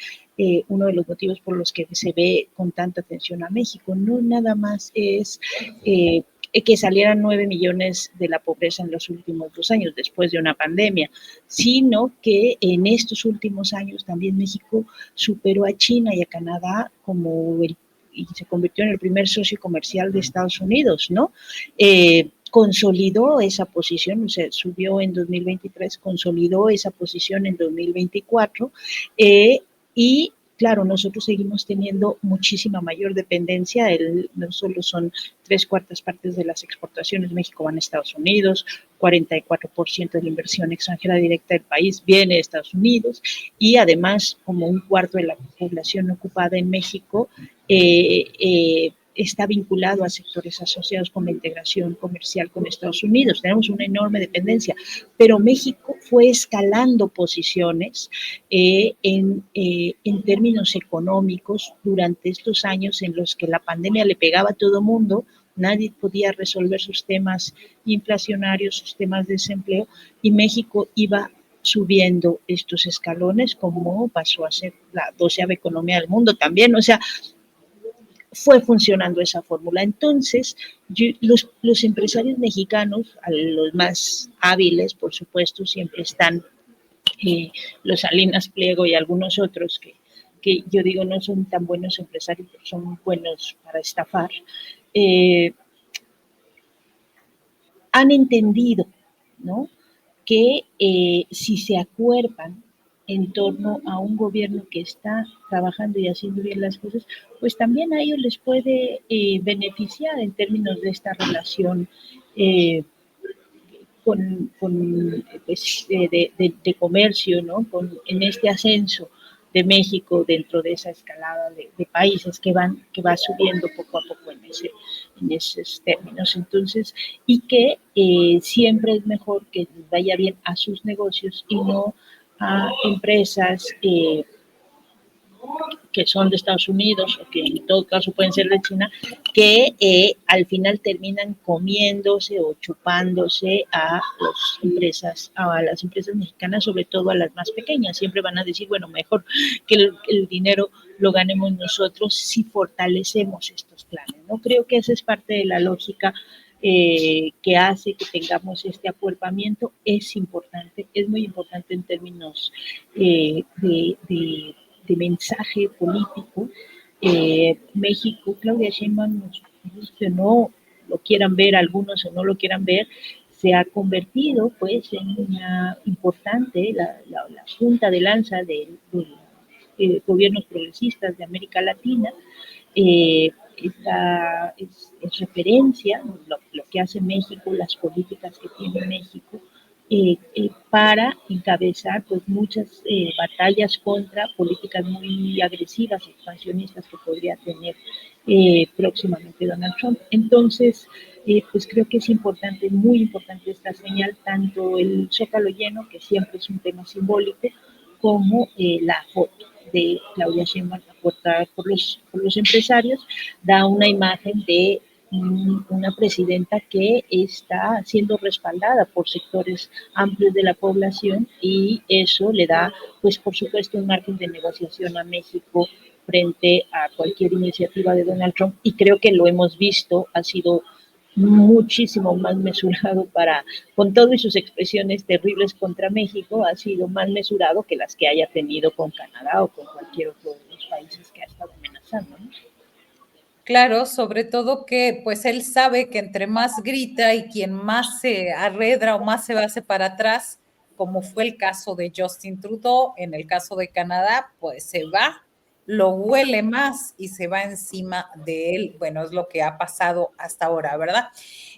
uno de los motivos por los que se ve con tanta atención a México, no nada más es que salieran 9 millones de la pobreza en los últimos 2 años después de una pandemia, sino que en estos últimos años también México superó a China y a Canadá y se convirtió en el primer socio comercial de Estados Unidos, ¿no? Consolidó esa posición, o sea, subió en 2023, consolidó esa posición en 2024, y claro, nosotros seguimos teniendo muchísima mayor dependencia, no solo son 3/4 partes de las exportaciones de México van a Estados Unidos, 44% de la inversión extranjera directa del país viene de Estados Unidos, y además como 1/4 de la población ocupada en México está vinculado a sectores asociados con la integración comercial con Estados Unidos. Tenemos una enorme dependencia, pero México fue escalando posiciones en términos económicos durante estos años en los que la pandemia le pegaba a todo mundo, nadie podía resolver sus temas inflacionarios, sus temas de desempleo, y México iba subiendo estos escalones, como pasó a ser la 12ª economía del mundo también. O sea, fue funcionando esa fórmula. Entonces, los empresarios mexicanos, a los más hábiles, por supuesto, siempre están los Salinas Pliego y algunos otros que yo digo no son tan buenos empresarios, pero son buenos para estafar, han entendido, ¿no?, que si se acuerpan en torno a un gobierno que está trabajando y haciendo bien las cosas, pues también a ellos les puede beneficiar en términos de esta relación pues, de comercio, ¿no?, en este ascenso de México dentro de esa escalada de países que va subiendo poco a poco en esos términos. Entonces, y que siempre es mejor que vaya bien a sus negocios y no a empresas que son de Estados Unidos o que en todo caso pueden ser de China, que al final terminan comiéndose o chupándose a las empresas mexicanas, sobre todo a las más pequeñas. Siempre van a decir, bueno, mejor que el dinero lo ganemos nosotros si fortalecemos estos planes, ¿no? Creo que esa es parte de la lógica que hace que tengamos este acuerpamiento. Es importante, es muy importante en términos de mensaje político. México, Claudia Sheinbaum, que no lo quieran ver algunos o no lo quieran ver, se ha convertido pues en una importante, la punta de lanza de gobiernos progresistas de América Latina. Es referencia lo que hace México, las políticas que tiene México, para encabezar pues muchas batallas contra políticas muy agresivas, expansionistas que podría tener próximamente Donald Trump. Entonces, pues creo que es importante, muy importante esta señal, tanto el Zócalo lleno, que siempre es un tema simbólico, como la foto de Claudia Sheinbaum aportada por los empresarios, da una imagen de una presidenta que está siendo respaldada por sectores amplios de la población, y eso le da, pues por supuesto, un margen de negociación a México frente a cualquier iniciativa de Donald Trump, y creo que lo hemos visto, ha sido muchísimo más mesurado con todas sus expresiones terribles contra México, ha sido más mesurado que las que haya tenido con Canadá o con cualquier otro de los países que ha estado amenazando, ¿no?
Claro, sobre todo que pues él sabe que entre más grita y quien más se arredra o más se hace para atrás, como fue el caso de Justin Trudeau, en el caso de Canadá, pues se va, lo huele más y se va encima de él. Bueno, es lo que ha pasado hasta ahora, ¿verdad?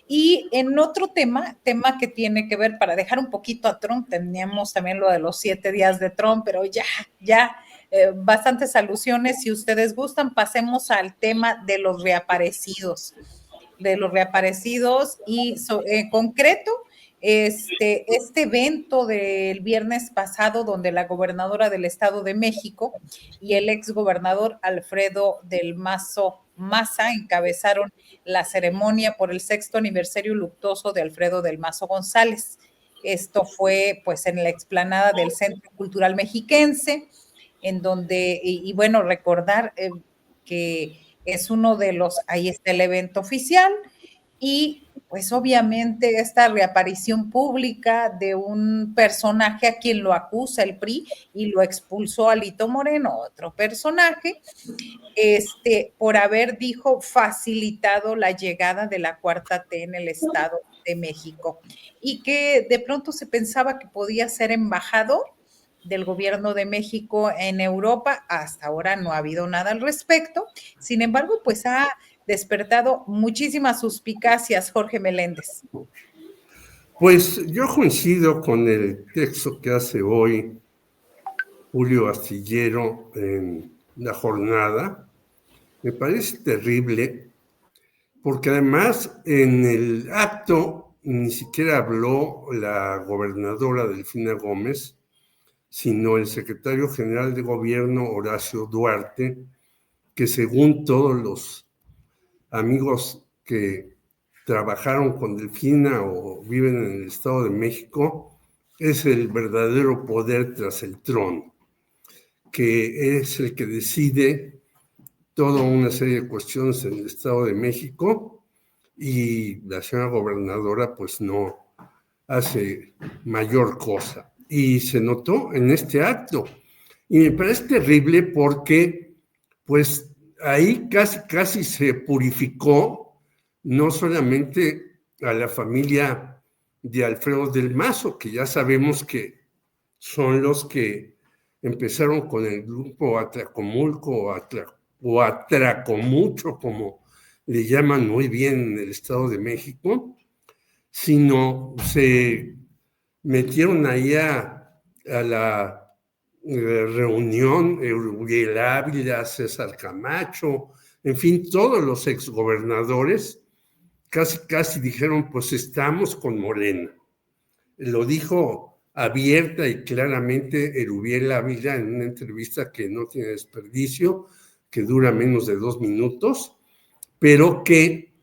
Y en otro tema que tiene que ver, para dejar un poquito a Trump, teníamos también lo de los 7 días de Trump, pero ya, bastantes alusiones. Si ustedes gustan, pasemos al tema de los reaparecidos. Y en concreto, este evento del viernes pasado, donde la gobernadora del Estado de México y el exgobernador Alfredo del Mazo Maza encabezaron la ceremonia por el 6º aniversario luctuoso de Alfredo del Mazo González. Esto fue pues en la explanada del Centro Cultural Mexiquense, en donde, y bueno, recordar que es uno de los, ahí está el evento oficial, y pues obviamente esta reaparición pública de un personaje a quien lo acusa el PRI y lo expulsó Alito Moreno, otro personaje, por haber, dijo, facilitado la llegada de la 4T en el Estado de México, y que de pronto se pensaba que podía ser embajador del gobierno de México en Europa. Hasta ahora no ha habido nada al respecto. Sin embargo, pues ha despertado muchísimas suspicacias, Jorge Meléndez.
Pues yo coincido con el texto que hace hoy Julio Astillero en La Jornada. Me parece terrible, porque además en el acto ni siquiera habló la gobernadora Delfina Gómez, sino el secretario general de gobierno Horacio Duarte, que según todos los amigos que trabajaron con Delfina o viven en el Estado de México, es el verdadero poder tras el trono, que es el que decide toda una serie de cuestiones en el Estado de México, y la señora gobernadora pues no hace mayor cosa. Y se notó en este acto. Y me parece terrible porque pues ahí casi se purificó no solamente a la familia de Alfredo del Mazo, que ya sabemos que son los que empezaron con el grupo Atlacomulco o Atracomucho, como le llaman muy bien en el Estado de México, sino se metieron ahí a la reunión Uriel Ávila, César Camacho, en fin, todos los exgobernadores casi dijeron, pues estamos con Morena. Lo dijo abierta y claramente Uriel Ávila en una entrevista que no tiene desperdicio, que dura menos de 2 minutos, pero que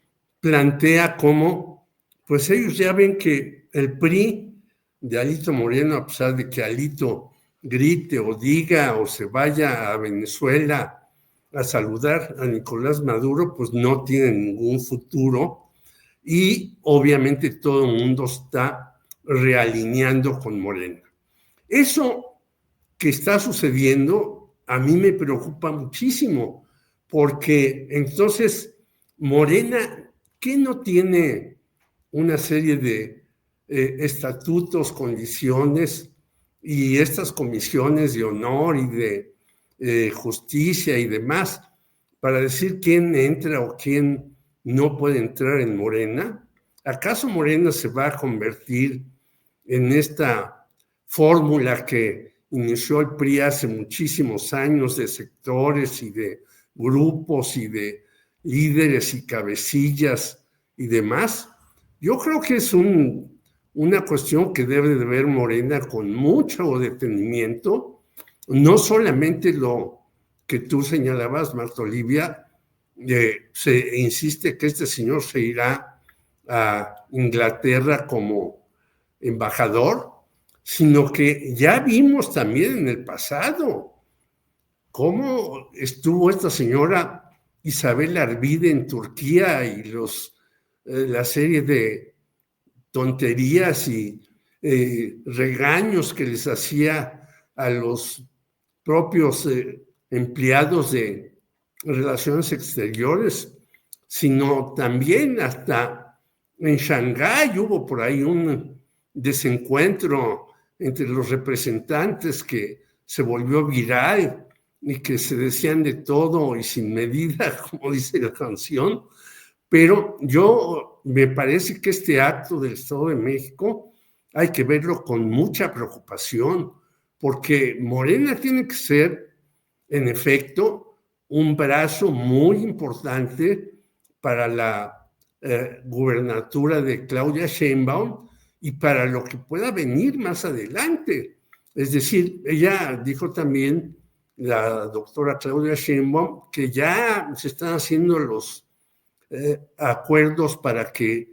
plantea cómo, pues ellos ya ven que el PRI de Alito Moreno, a pesar de que Alito grite o diga o se vaya a Venezuela a saludar a Nicolás Maduro, pues no tiene ningún futuro, y obviamente todo el mundo está realineando con Morena. Eso que está sucediendo a mí me preocupa muchísimo, porque entonces Morena, ¿qué no tiene una serie de estatutos, condiciones y estas comisiones de honor y de justicia y demás para decir quién entra o quién no puede entrar en Morena? ¿Acaso Morena se va a convertir en esta fórmula que inició el PRI hace muchísimos años de sectores y de grupos y de líderes y cabecillas y demás? Yo creo que es una cuestión que debe de ver Morena con mucho detenimiento, no solamente lo que tú señalabas, Marta Olivia, se insiste que este señor se irá a Inglaterra como embajador, sino que ya vimos también en el pasado cómo estuvo esta señora Isabel Arvide en Turquía y la serie de tonterías y regaños que les hacía a los propios empleados de relaciones exteriores, sino también hasta en Shanghái hubo por ahí un desencuentro entre los representantes que se volvió viral y que se decían de todo y sin medida, como dice la canción. Pero yo me parece que este acto del Estado de México hay que verlo con mucha preocupación, porque Morena tiene que ser, en efecto, un brazo muy importante para la gubernatura de Claudia Sheinbaum y para lo que pueda venir más adelante. Es decir, ella dijo también, la doctora Claudia Sheinbaum, que ya se están haciendo los acuerdos para que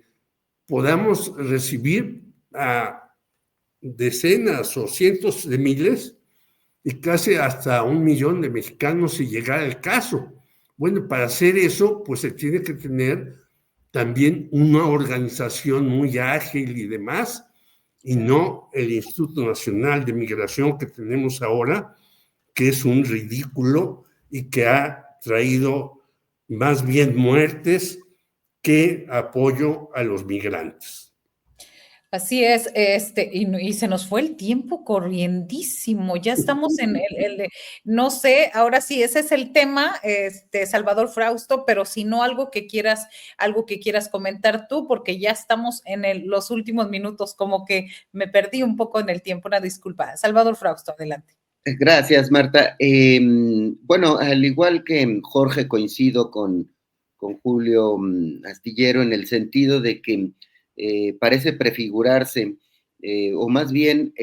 podamos recibir a decenas o cientos de miles y casi hasta 1 millón de mexicanos si llegara el caso. Bueno, para hacer eso, pues se tiene que tener también una organización muy ágil y demás, y no el Instituto Nacional de Migración que tenemos ahora, que es un ridículo y que ha traído más bien muertes que apoyo a los migrantes.
Así es, y se nos fue el tiempo corriendísimo. Ya estamos en no sé, ahora sí, ese es el tema, Salvador Frausto, pero si no, algo que quieras comentar tú, porque ya estamos en los últimos minutos, como que me perdí un poco en el tiempo, una disculpa. Salvador Frausto, adelante.
Gracias, Marta. Bueno, al igual que Jorge, coincido con Julio Astillero en el sentido de que parece prefigurarse, o más bien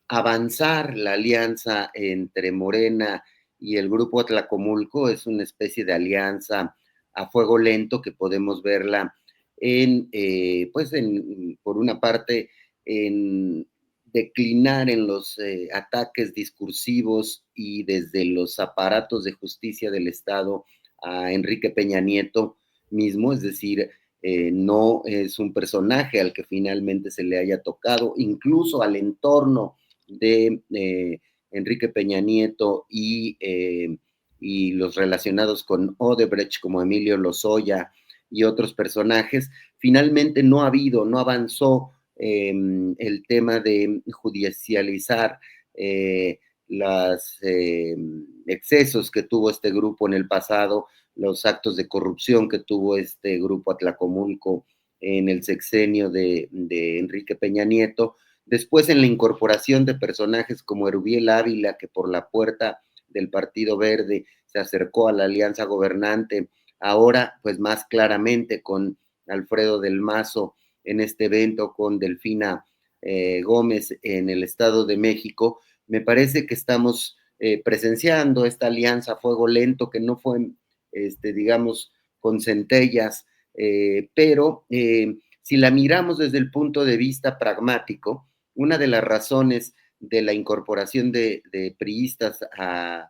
avanzar la alianza entre Morena y el grupo Atlacomulco. Es una especie de alianza a fuego lento que podemos verla por una parte, en declinar en los ataques discursivos y desde los aparatos de justicia del Estado a Enrique Peña Nieto mismo, es decir, no es un personaje al que finalmente se le haya tocado, incluso al entorno de Enrique Peña Nieto y los relacionados con Odebrecht, como Emilio Lozoya y otros personajes, finalmente no avanzó el tema de judicializar los excesos que tuvo este grupo en el pasado, los actos de corrupción que tuvo este grupo Atlacomulco en el sexenio de Enrique Peña Nieto. Después, en la incorporación de personajes como Erubiel Ávila, que por la puerta del Partido Verde se acercó a la alianza gobernante, ahora pues más claramente con Alfredo del Mazo en este evento, con Delfina Gómez en el Estado de México, me parece que estamos presenciando esta alianza a fuego lento, que no fue, digamos, con centellas, pero si la miramos desde el punto de vista pragmático, una de las razones de la incorporación de priistas a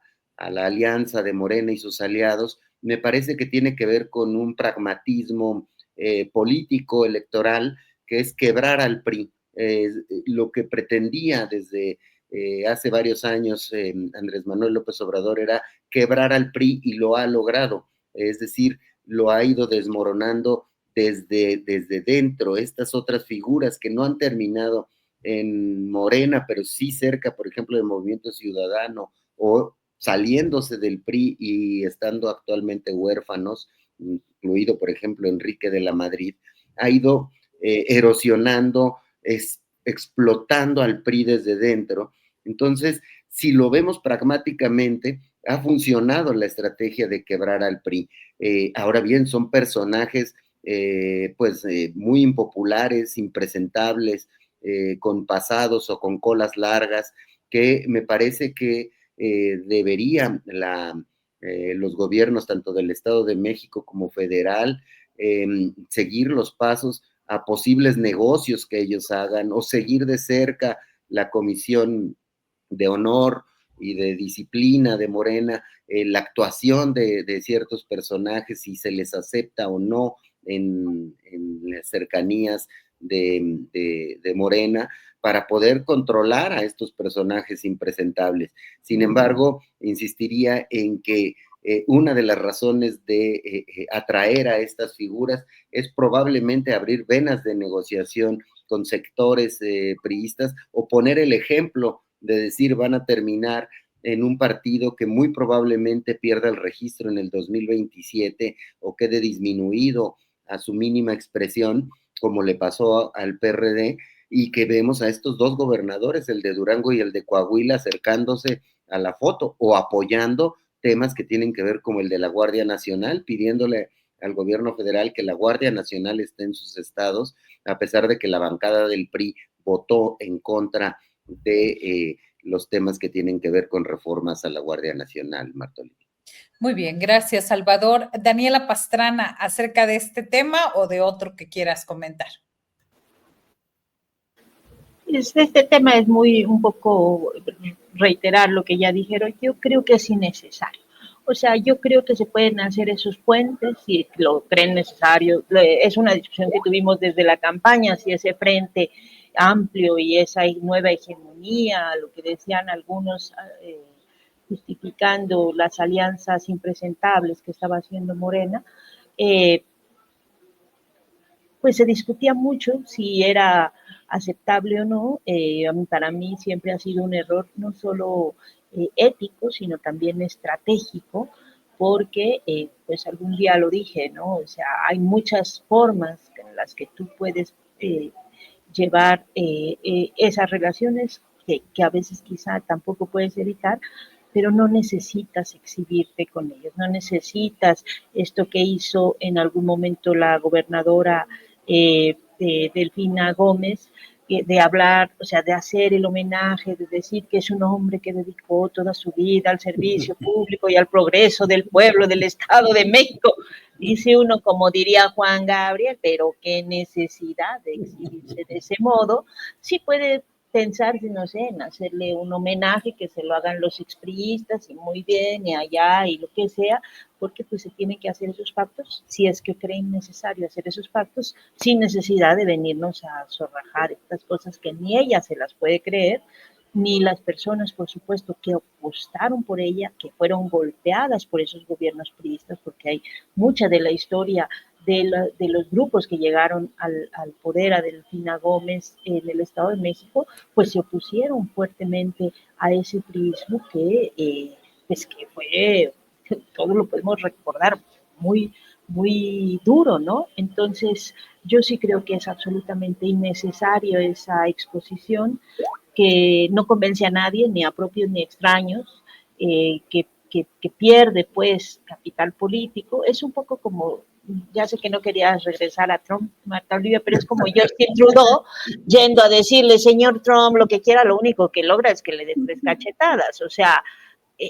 la alianza de Morena y sus aliados, me parece que tiene que ver con un pragmatismo político, electoral, que es quebrar al PRI. Lo que pretendía desde hace varios años Andrés Manuel López Obrador era quebrar al PRI y lo ha logrado, es decir, lo ha ido desmoronando desde dentro. Estas otras figuras que no han terminado en Morena, pero sí cerca, por ejemplo, del Movimiento Ciudadano, o saliéndose del PRI y estando actualmente huérfanos, incluido, por ejemplo, Enrique de la Madrid, ha ido erosionando, explotando al PRI desde dentro. Entonces, si lo vemos pragmáticamente, ha funcionado la estrategia de quebrar al PRI. Ahora bien, son personajes muy impopulares, impresentables, con pasados o con colas largas, que me parece que deberían los gobiernos tanto del Estado de México como federal seguir los pasos a posibles negocios que ellos hagan, o seguir de cerca la Comisión de Honor y de Disciplina de Morena, la actuación de ciertos personajes, si se les acepta o no en las cercanías de Morena, para poder controlar a estos personajes impresentables. Sin embargo, insistiría en que una de las razones de atraer a estas figuras es probablemente abrir venas de negociación con sectores priistas, o poner el ejemplo de decir van a terminar en un partido que muy probablemente pierda el registro en el 2027 o quede disminuido a su mínima expresión, como le pasó al PRD, y que vemos a estos dos gobernadores, el de Durango y el de Coahuila, acercándose a la foto o apoyando temas que tienen que ver como el de la Guardia Nacional, pidiéndole al gobierno federal que la Guardia Nacional esté en sus estados, a pesar de que la bancada del PRI votó en contra de los temas que tienen que ver con reformas a la Guardia Nacional, Martolina.
Muy bien, gracias, Salvador. Daniela Pastrana, ¿acerca de este tema o de otro que quieras comentar?
Este tema es un poco reiterar lo que ya dijeron. Yo creo que es innecesario. O sea, yo creo que se pueden hacer esos puentes si lo creen necesario. Es una discusión que tuvimos desde la campaña, si ese frente amplio y esa nueva hegemonía, lo que decían algunos justificando las alianzas impresentables que estaba haciendo Morena, pues se discutía mucho si era aceptable o no. Para mí siempre ha sido un error no solo ético, sino también estratégico, porque pues algún día lo dije, ¿no? O sea, hay muchas formas en las que tú puedes llevar esas relaciones que a veces quizá tampoco puedes evitar, pero no necesitas exhibirte con ellos, no necesitas esto que hizo en algún momento la gobernadora Delfina Gómez, de hablar, o sea, de hacer el homenaje, de decir que es un hombre que dedicó toda su vida al servicio público y al progreso del pueblo del Estado de México. Dice uno, como diría Juan Gabriel, pero qué necesidad de exhibirse de ese modo, sí puede pensar, no sé, en hacerle un homenaje, que se lo hagan los expriistas y muy bien, y allá, y lo que sea, porque pues se tienen que hacer esos pactos, si es que creen necesario hacer esos pactos, sin necesidad de venirnos a zorrajar estas cosas que ni ella se las puede creer, ni las personas, por supuesto, que apostaron por ella, que fueron golpeadas por esos gobiernos priistas, porque hay mucha de la historia de los grupos que llegaron al poder a Delfina Gómez en el Estado de México, pues se opusieron fuertemente a ese priismo pues que fue, todo lo podemos recordar, muy duro, ¿no? Entonces, yo sí creo que es absolutamente innecesario esa exposición, que no convence a nadie, ni a propios ni extraños, que pierde pues capital político. Es un poco como, ya sé que no querías regresar a Trump, Marta Olivia, pero es como Justin Trudeau yendo a decirle, señor Trump, lo que quiera, lo único que logra es que le dé 3 cachetadas. O sea, eh,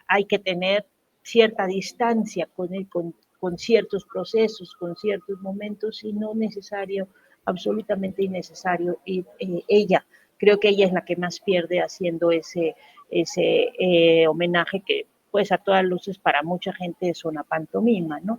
hay que tener cierta distancia con ciertos procesos, con ciertos momentos, y no necesario, absolutamente innecesario. Y ella, creo que ella es la que más pierde haciendo ese homenaje que pues a todas luces para mucha gente es una pantomima, ¿no?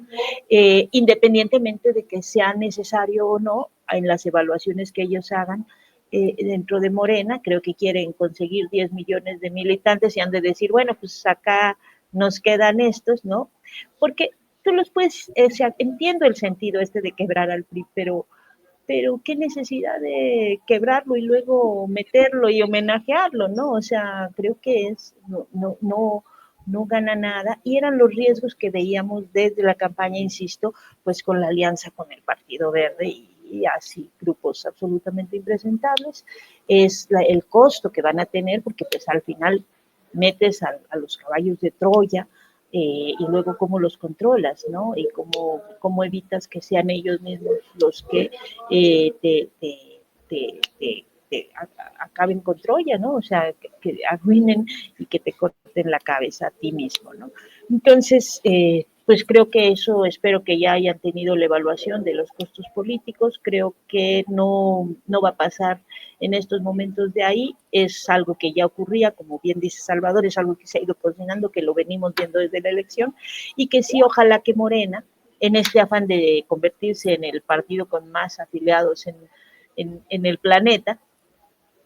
Independientemente de que sea necesario o no, en las evaluaciones que ellos hagan, dentro de Morena, creo que quieren conseguir 10 millones de militantes y han de decir, bueno, pues acá nos quedan estos, ¿no? Porque tú los puedes, o sea, entiendo el sentido de quebrar al PRI, pero qué necesidad de quebrarlo y luego meterlo y homenajearlo, ¿no? O sea, creo que no gana nada, y eran los riesgos que veíamos desde la campaña, insisto, pues con la alianza con el Partido Verde y así grupos absolutamente impresentables, el costo que van a tener, porque pues al final metes a los caballos de Troya, y luego cómo los controlas, ¿no? Y cómo evitas que sean ellos mismos los que acaben con Troya, ¿no? O sea, que arruinen y que te corten la cabeza a ti mismo, ¿no? Entonces, pues creo que eso, espero que ya hayan tenido la evaluación de los costos políticos, creo que no va a pasar en estos momentos de ahí, es algo que ya ocurría, como bien dice Salvador, es algo que se ha ido cocinando, que lo venimos viendo desde la elección, y que sí, ojalá que Morena, en este afán de convertirse en el partido con más afiliados en el planeta,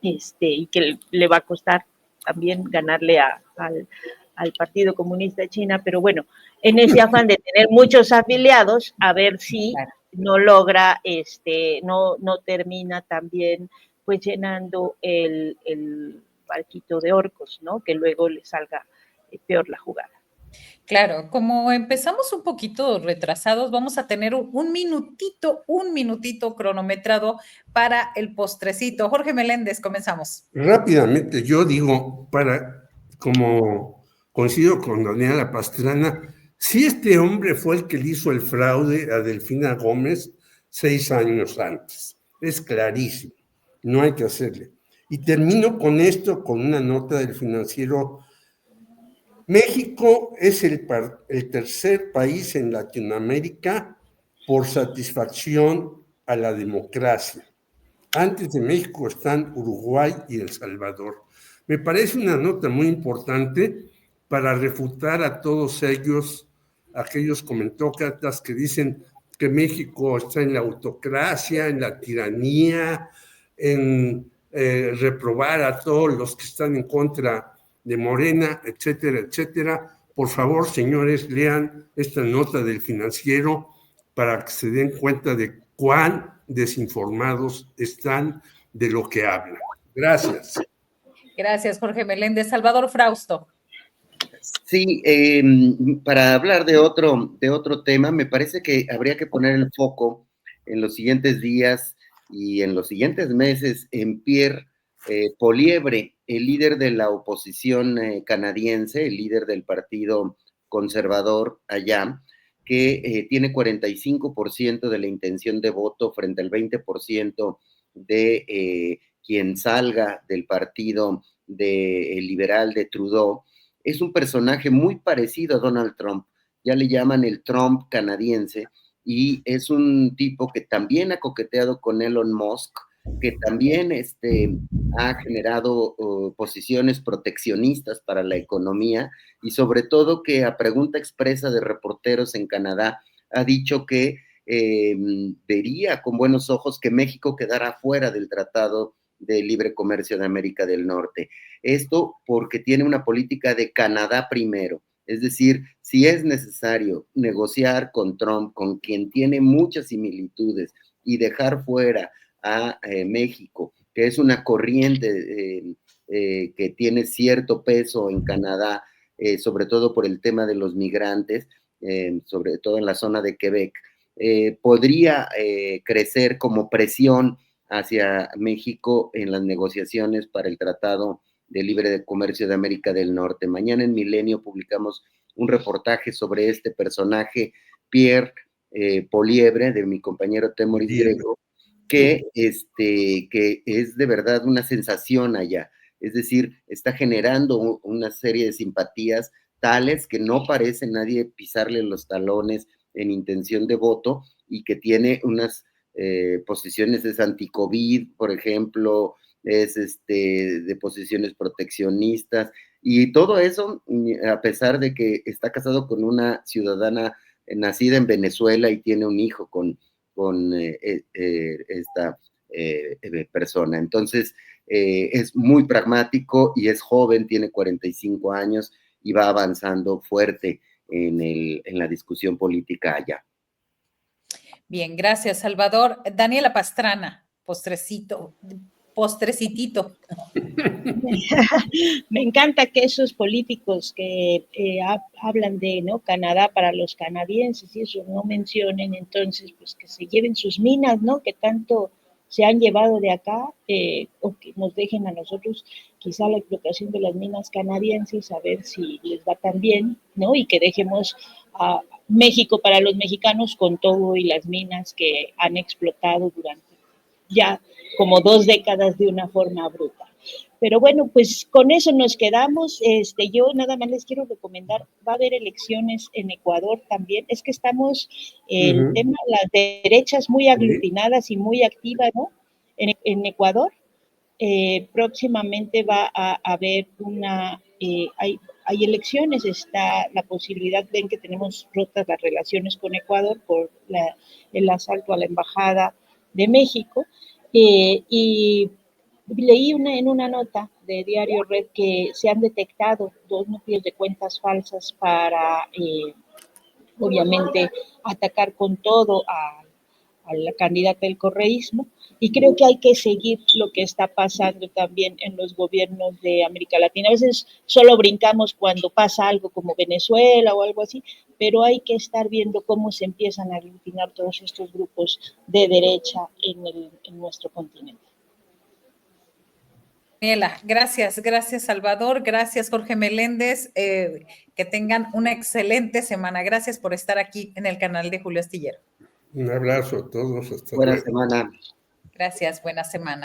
y que le va a costar también ganarle al Partido Comunista de China, pero bueno, en ese afán de tener muchos afiliados, a ver si no logra, no termina también pues llenando el barquito de orcos, ¿no? Que luego le salga peor la jugada.
Claro, como empezamos un poquito retrasados, vamos a tener un minutito cronometrado para el postrecito. Jorge Meléndez, comenzamos.
Rápidamente, yo digo, como coincido con Daniela Pastrana, si este hombre fue el que le hizo el fraude a Delfina Gómez 6 años antes, es clarísimo, no hay que hacerle. Y termino con esto, con una nota del Financiero. México es el tercer país en Latinoamérica por satisfacción a la democracia. Antes de México están Uruguay y El Salvador. Me parece una nota muy importante para refutar a todos ellos, aquellos comentócratas que dicen que México está en la autocracia, en la tiranía, en reprobar a todos los que están en contra de Morena, etcétera, etcétera. Por favor, señores, lean esta nota del Financiero para que se den cuenta de cuán desinformados están de lo que hablan. Gracias.
Gracias, Jorge Meléndez. Salvador Frausto.
Sí, para hablar de otro tema, me parece que habría que poner el foco en los siguientes días y en los siguientes meses en Pierre Poilievre, el líder de la oposición canadiense, el líder del Partido Conservador allá, que tiene 45% de la intención de voto frente al 20% de quien salga del partido liberal de Trudeau. Es un personaje muy parecido a Donald Trump, ya le llaman el Trump canadiense, y es un tipo que también ha coqueteado con Elon Musk, que también ha generado posiciones proteccionistas para la economía y sobre todo que a pregunta expresa de reporteros en Canadá ha dicho que vería con buenos ojos que México quedara fuera del Tratado de Libre Comercio de América del Norte. Esto porque tiene una política de Canadá primero. Es decir, si es necesario negociar con Trump, con quien tiene muchas similitudes, y dejar fuera a México, que es una corriente que tiene cierto peso en Canadá, sobre todo por el tema de los migrantes, sobre todo en la zona de Quebec, podría crecer como presión hacia México en las negociaciones para el Tratado de Libre Comercio de América del Norte. Mañana en Milenio publicamos un reportaje sobre este personaje, Pierre Polievre, de mi compañero Temoris Greco, que es de verdad una sensación allá. Es decir, está generando una serie de simpatías tales que no parece nadie pisarle los talones en intención de voto y que tiene unas posiciones, es anti-COVID, por ejemplo, es de posiciones proteccionistas y todo eso a pesar de que está casado con una ciudadana nacida en Venezuela y tiene un hijo con esta persona. Entonces, es muy pragmático y es joven, tiene 45 años y va avanzando fuerte en la discusión política allá.
Bien, gracias, Salvador. Daniela Pastrana, postrecitito.
Me encanta que esos políticos que hablan de, ¿no?, Canadá para los canadienses y eso no mencionen, entonces, pues que se lleven sus minas, ¿no?, que tanto se han llevado de acá, o que nos dejen a nosotros quizá la explotación de las minas canadienses, a ver si les va tan bien, ¿no?, y que dejemos a México para los mexicanos con todo y las minas que han explotado durante ya como 2 décadas de una forma brutal. Pero bueno, pues con eso nos quedamos. Yo nada más les quiero recomendar, va a haber elecciones en Ecuador también. Es que estamos, el tema, las derechas muy aglutinadas y muy activas, ¿no? En Ecuador, próximamente va a haber hay elecciones, está la posibilidad, ven que tenemos rotas las relaciones con Ecuador por el asalto a la Embajada de México, y leí en una nota de Diario Red que se han detectado 2 núcleos de cuentas falsas para, obviamente, atacar con todo a la candidata del correísmo, y creo que hay que seguir lo que está pasando también en los gobiernos de América Latina. A veces solo brincamos cuando pasa algo como Venezuela o algo así, pero hay que estar viendo cómo se empiezan a aglutinar todos estos grupos de derecha en nuestro continente.
Daniela, gracias, Salvador, gracias Jorge Meléndez, que tengan una excelente semana. Gracias por estar aquí en el canal de Julio Astillero.
Un abrazo a todos.
Buena semana.
Gracias, buena semana.